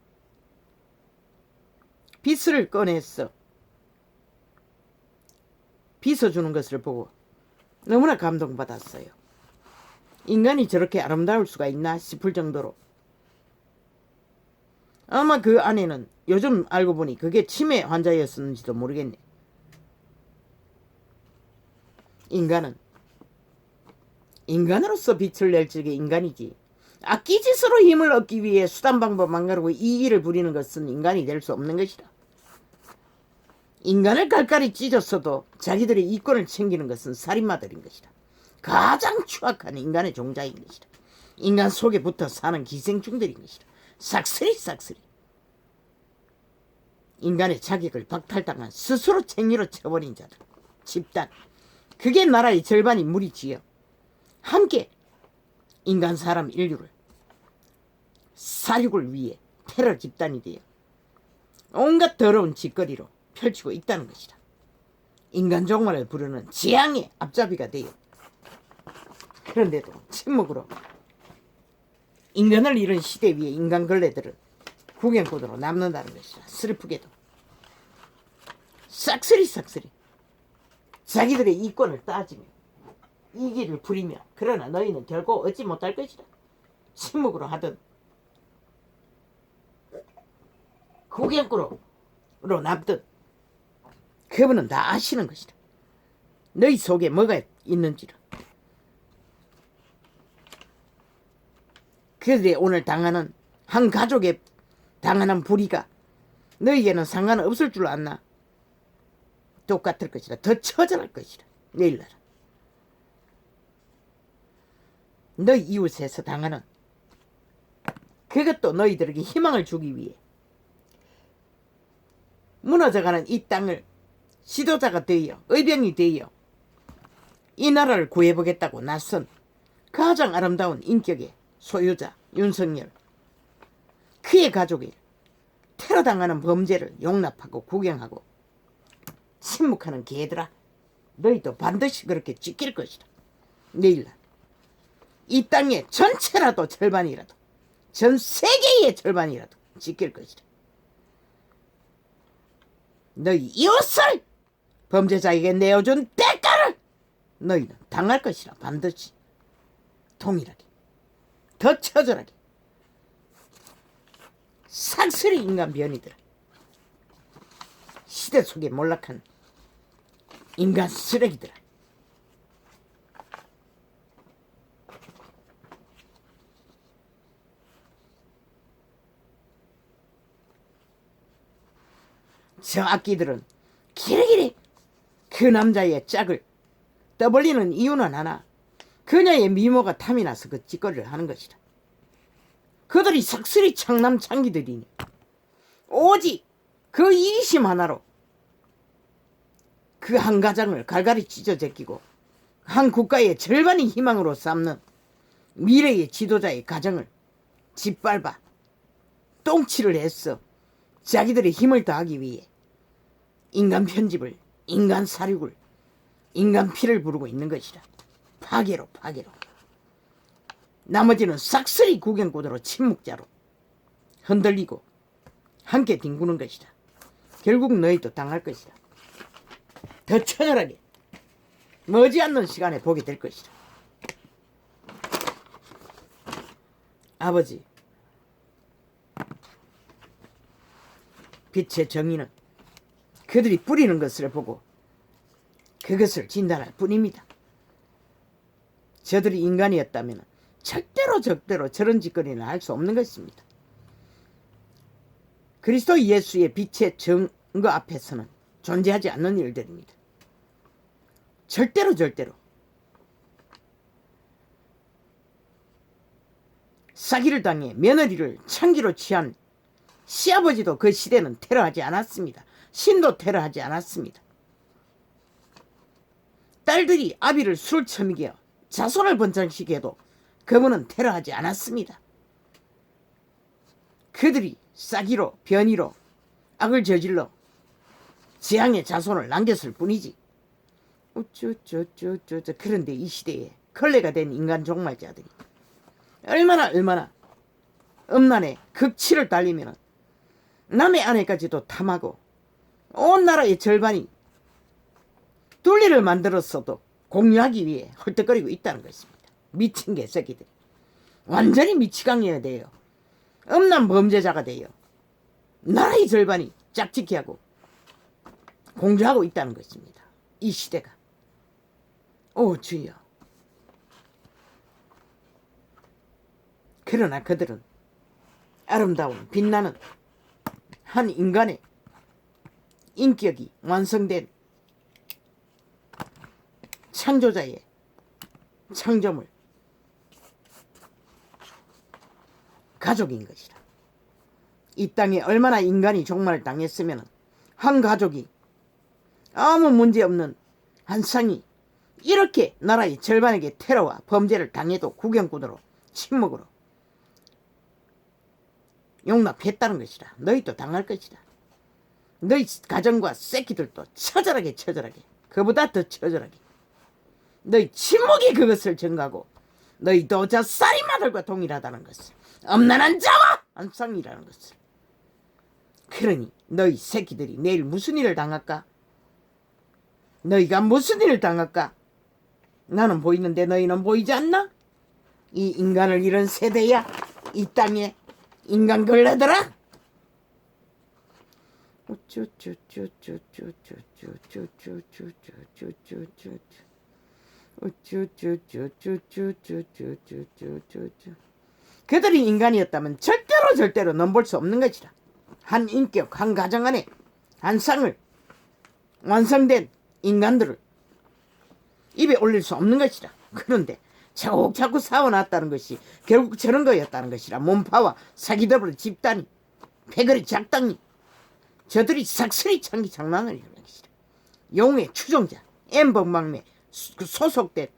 빗을 꺼냈어. 빗어주는 것을 보고 너무나 감동받았어요. 인간이 저렇게 아름다울 수가 있나 싶을 정도로. 아마 그 아내는 요즘 알고 보니 그게 치매 환자였었는지도 모르겠네. 인간은 인간으로서 빛을 낼 적의 인간이지. 악기짓으로 힘을 얻기 위해 수단 방법 망가르고 이 일을 부리는 것은 인간이 될 수 없는 것이다. 인간을 깔깔이 찢었어도 자기들의 이권을 챙기는 것은 살인마들인 것이다. 가장 추악한 인간의 종자인 것이다. 인간 속에 붙어 사는 기생충들인 것이다. 싹쓸이 인간의 자격을 박탈당한 스스로 챙기로 쳐버린 자들, 집단, 그게 나라의 절반이 무리지어 함께 인간 사람 인류를 사육을 위해 테러 집단이 되어 온갖 더러운 짓거리로 펼치고 있다는 것이다. 인간 종말을 부르는 재앙의 앞잡이가 되어 그런데도 침묵으로 인간을 잃은 시대 위에 인간 걸레들은 구경꾼으로 남는다는 것이다. 슬프게도 싹쓸이 자기들의 이권을 따지며 이기를 부리며 그러나 너희는 결코 얻지 못할 것이다. 침묵으로 하든 구경꾼으로 남든 그분은 다 아시는 것이다. 너희 속에 뭐가 있는지를. 그들이 오늘 당하는 한 가족에 당하는 불의가 너희에게는 상관없을 줄 아나? 똑같을 것이다. 더 처절할 것이다. 내일날 너희 이웃에서 당하는 그것도 너희들에게 희망을 주기 위해 무너져가는 이 땅을 지도자가 되어 의병이 되어 이 나라를 구해보겠다고 나선 가장 아름다운 인격의 소유자 윤석열, 그의 가족이 테러당하는 범죄를 용납하고 구경하고 침묵하는 개들아, 너희도 반드시 그렇게 지킬 것이다. 내일날 이 땅의 전체라도 절반이라도, 전 세계의 절반이라도 지킬 것이다. 너희 이웃을 범죄자에게 내어준 대가를 너희는 당할 것이라. 반드시 동일하게, 더 처절하게. 삭슬이 인간 변이들아, 시대 속에 몰락한 인간 쓰레기들아, 저 악기들은 길이길이 그 남자의 짝을 떠벌리는 이유는 하나, 그녀의 미모가 탐이 나서 그 짓거리를 하는 것이다. 그들이 삭슬이 창남 창기들이니 오직 그 이기심 하나로 그 한 가정을 갈갈이 찢어 제끼고 한 국가의 절반이 희망으로 삼는 미래의 지도자의 가정을 짓밟아 똥치를 했어 자기들의 힘을 다하기 위해 인간 편집을, 인간 사륙을, 인간 피를 부르고 있는 것이다. 파괴로. 나머지는 싹쓸이 구경꾼으로 침묵자로 흔들리고 함께 뒹구는 것이다. 결국 너희도 당할 것이다. 더 처절하게 머지않는 시간에 보게 될 것이다. 아버지, 빛의 정의는 그들이 뿌리는 것을 보고 그것을 진단할 뿐입니다. 저들이 인간이었다면 절대로 저런 짓거리는 할 수 없는 것입니다. 그리스도 예수의 빛의 증거 앞에서는 존재하지 않는 일들입니다. 절대로. 사기를 당해 며느리를 창기로 취한 시아버지도 그 시대는 테러하지 않았습니다. 신도 테러하지 않았습니다. 딸들이 아비를 술 처먹여 자손을 번창시켜도 그분은 테러하지 않았습니다. 그들이 싸기로 변이로 악을 저질러 재앙의 자손을 남겼을 뿐이지. 그런데 이 시대에 걸레가 된 인간 종말자들이 얼마나 음란의 극치를 달리면 남의 아내까지도 탐하고 온 나라의 절반이 둘리를 만들었어도 공유하기 위해 헐떡거리고 있다는 것입니다. 미친 개새끼들이 완전히 미치광이어야 돼요. 음란 범죄자가 돼요. 나라의 절반이 짝짓기 하고 공주하고 있다는 것입니다. 이 시대가. 오 주여. 그러나 그들은 아름다운 빛나는 한 인간의 인격이 완성된 창조자의 창조물 가족인 것이다. 이 땅에 얼마나 인간이 종말을 당했으면 한 가족이 아무 문제 없는 한 쌍이 이렇게 나라의 절반에게 테러와 범죄를 당해도 구경꾼으로 침묵으로 용납했다는 것이다. 너희도 당할 것이다. 너희 가정과 새끼들도 처절하게 그보다 더 처절하게 너희 침묵이 그것을 증가하고 너희 도자 살인마들과 동일하다는 것을, 엄난한 자와 한 쌍이라는 것을. 그러니 너희 새끼들이 내일 무슨 일을 당할까? 너희가 무슨 일을 당할까? 나는 보이는데 너희는 보이지 않나? 이 인간을 잃은 세대야. 이 땅에 인간 걸레들아. 그들이 인간이었다면 절대로 넘볼 수 없는 것이라. 한 인격, 한 가정 안에 한 쌍을 완성된 인간들을 입에 올릴 수 없는 것이라. 그런데 자꾸 싸워놨다는 것이 결국 저런 거였다는 것이라. 몸파와 사기더블 집단이 패거리 작당이 저들이 싹쓸이 창기 장난을 이루는 것이라. 용의 추종자 엠번방매 소속된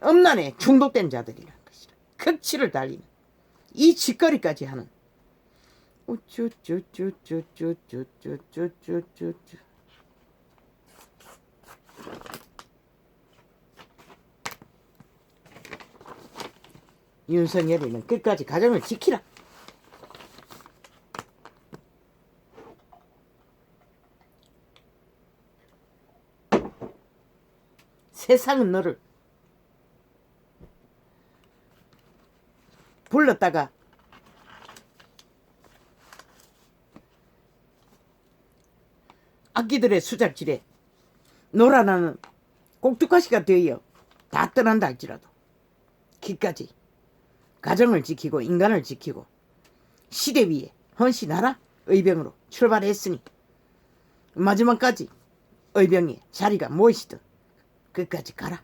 음란에 중독된 자들이라는 것이라. 극치를 달리는 이 짓거리까지 하는 윤석열이는 끝까지 가정을 지키라. 세상은 너를 불렀다가 악기들의 수작질에 놀아나는 꼭두가시가 되어 다 떠난다 할지라도 기까지 가정을 지키고 인간을 지키고 시대 위에 헌신하라. 의병으로 출발했으니 마지막까지 의병의 자리가 무엇이든 끝까지 가라.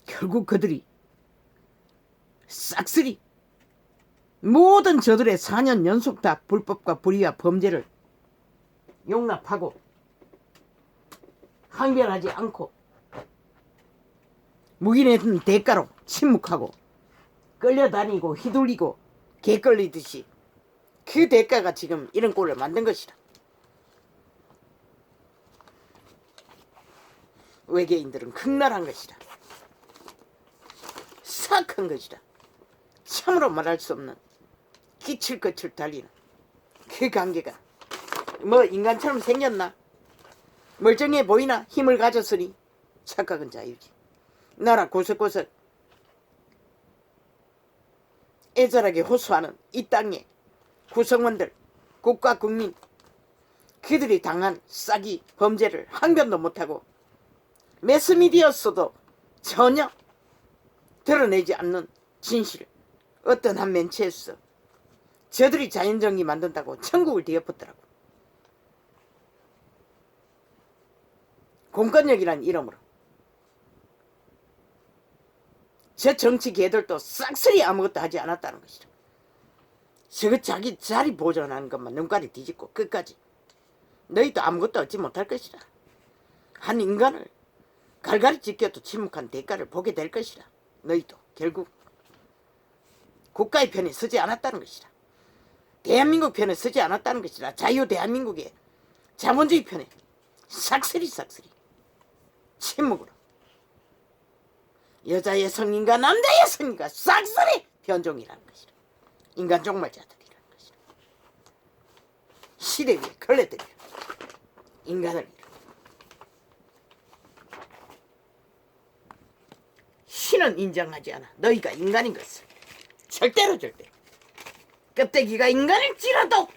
결국 그들이 싹쓸이 모든 저들의 4년 연속 다 불법과 불의와 범죄를 용납하고 항변하지 않고 묵인했던 대가로 침묵하고 끌려다니고 휘둘리고 개 끌리듯이 그 대가가 지금 이런 꼴을 만든 것이다. 외계인들은 극렬한 것이다. 사악한 것이다. 참으로 말할 수 없는 기칠거칠 달리는 그 관계가 뭐 인간처럼 생겼나? 멀쩡해 보이나? 힘을 가졌으니 착각은 자유지. 나라 고석고석 애절하게 호소하는 이 땅의 구성원들, 국가 국민, 그들이 당한 싸기 범죄를 항변도 못하고 매스미디어에서도 전혀 드러내지 않는 진실. 어떤 한 멘트에서 저들이 자연정의 만든다고 천국을 뒤엎었더라고. 공권력이란 이름으로 저 정치 개들도 싹쓸이 아무것도 하지 않았다는 것이다. 저거 자기 자리 보존하는 것만 눈깔이 뒤집고 끝까지 너희도 아무것도 얻지 못할 것이다. 한 인간을 갈갈이 찢겨도 침묵한 대가를 보게 될 것이다. 너희도 결국 국가의 편에 서지 않았다는 것이다. 대한민국 편에 서지 않았다는 것이다. 자유 대한민국의 자본주의 편에 싹쓸이 침묵으로 여자의 성인과 남자의 성인과 싹쓸이 변종이라는 것이다. 인간 종말자들이라는 것이다. 시대 위에 걸레들이라 인간을 신은 인정하지 않아. 너희가 인간인 것을 절대로 껍데기가 인간일지라도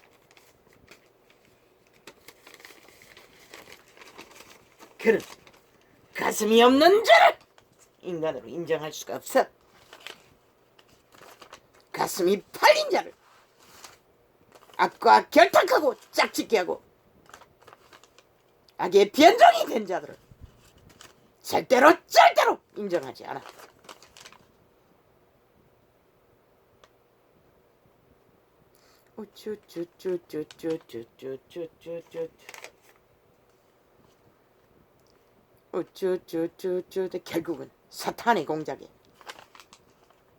그는 가슴이 없는 자를 인간으로 인정할 수가 없어. 가슴이 팔린 자를 악과 결탁하고 짝짓게 하고 악의 변종이 된 자들을 절대로 인정하지 않아. 결국은 사탄의 공작에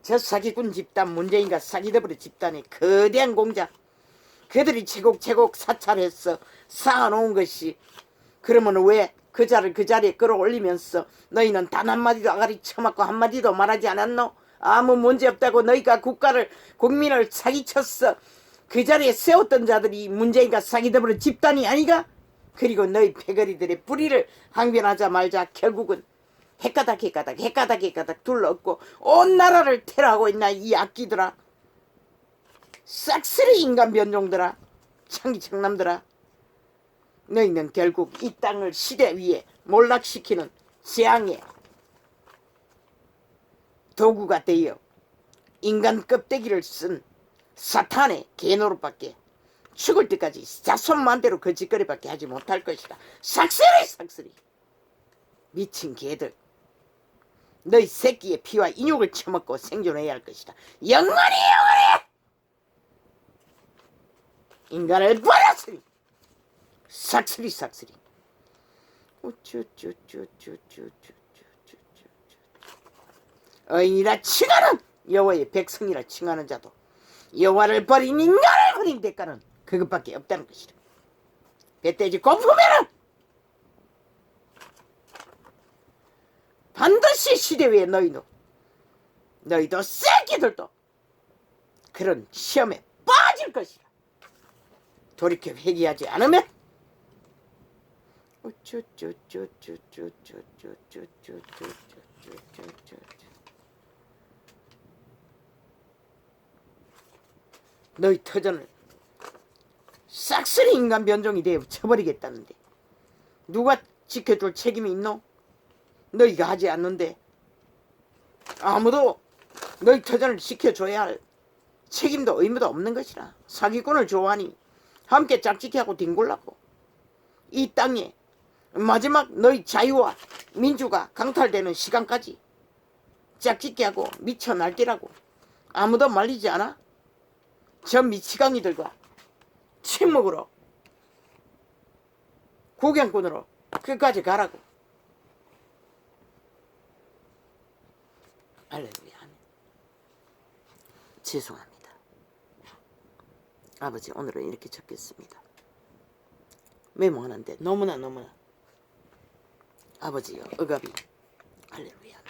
저 사기꾼 집단 문재인과 사기더블의 집단의 거대한 공작, 그들이 제곡 사찰해서 쌓아놓은 것이, 그러면 왜 그 자를 그 자리에 끌어올리면서 너희는 단 한마디도 아가리 쳐맞고 한마디도 말하지 않았노? 아무 문제 없다고 너희가 국민을 사기쳤어. 그 자리에 세웠던 자들이 문재인과 사기더블의 집단이 아니가? 그리고 너희 패거리들의 뿌리를 항변하자 말자 결국은 핵가닥 둘러엎고 온 나라를 테러하고 있나 이 악기들아. 싹쓸이 인간 변종들아. 창기창남들아. 너희는 결국 이 땅을 시대 위에 몰락시키는 재앙의 도구가 되어 인간 껍데기를 쓴 사탄의 개노릇밖에 죽을 때까지 자손만대로 그 짓거리밖에 하지 못할 것이다. 싹쓸이 미친 개들. 너희 새끼의 피와 인육을 처먹고 생존해야 할 것이다. 영원히 인간을 버렸으니 싹쓸이 어인이라 칭하는 여호와의 백성이라 칭하는 자도 여호와를 버린 인간을 버린 대가는 그것밖에 없다는 것이다. 배돼지 고프면은 반드시 시대 위에 너희도 새끼들도 그런 시험에 빠질 것이다. 돌이켜 회개하지 않으면 너희 터전을 싹쓸이 인간 변종이 되어 쳐버리겠다는데 누가 지켜줄 책임이 있노? 너희가 하지 않는데 아무도 너희 터전을 지켜줘야 할 책임도 의무도 없는 것이라. 사기꾼을 좋아하니 함께 짝짓기하고 뒹굴라고 이 땅에 마지막 너희 자유와 민주가 강탈되는 시간까지 짝짓기하고 미쳐 날뛰라고. 아무도 말리지 않아? 저 미치광이들과 침묵으로 구경꾼으로 끝까지 가라고. 할렐루야. 죄송합니다. 아버지, 오늘은 이렇게 적겠습니다. 메모하는데 너무나 아버지여 억압이 할렐루야.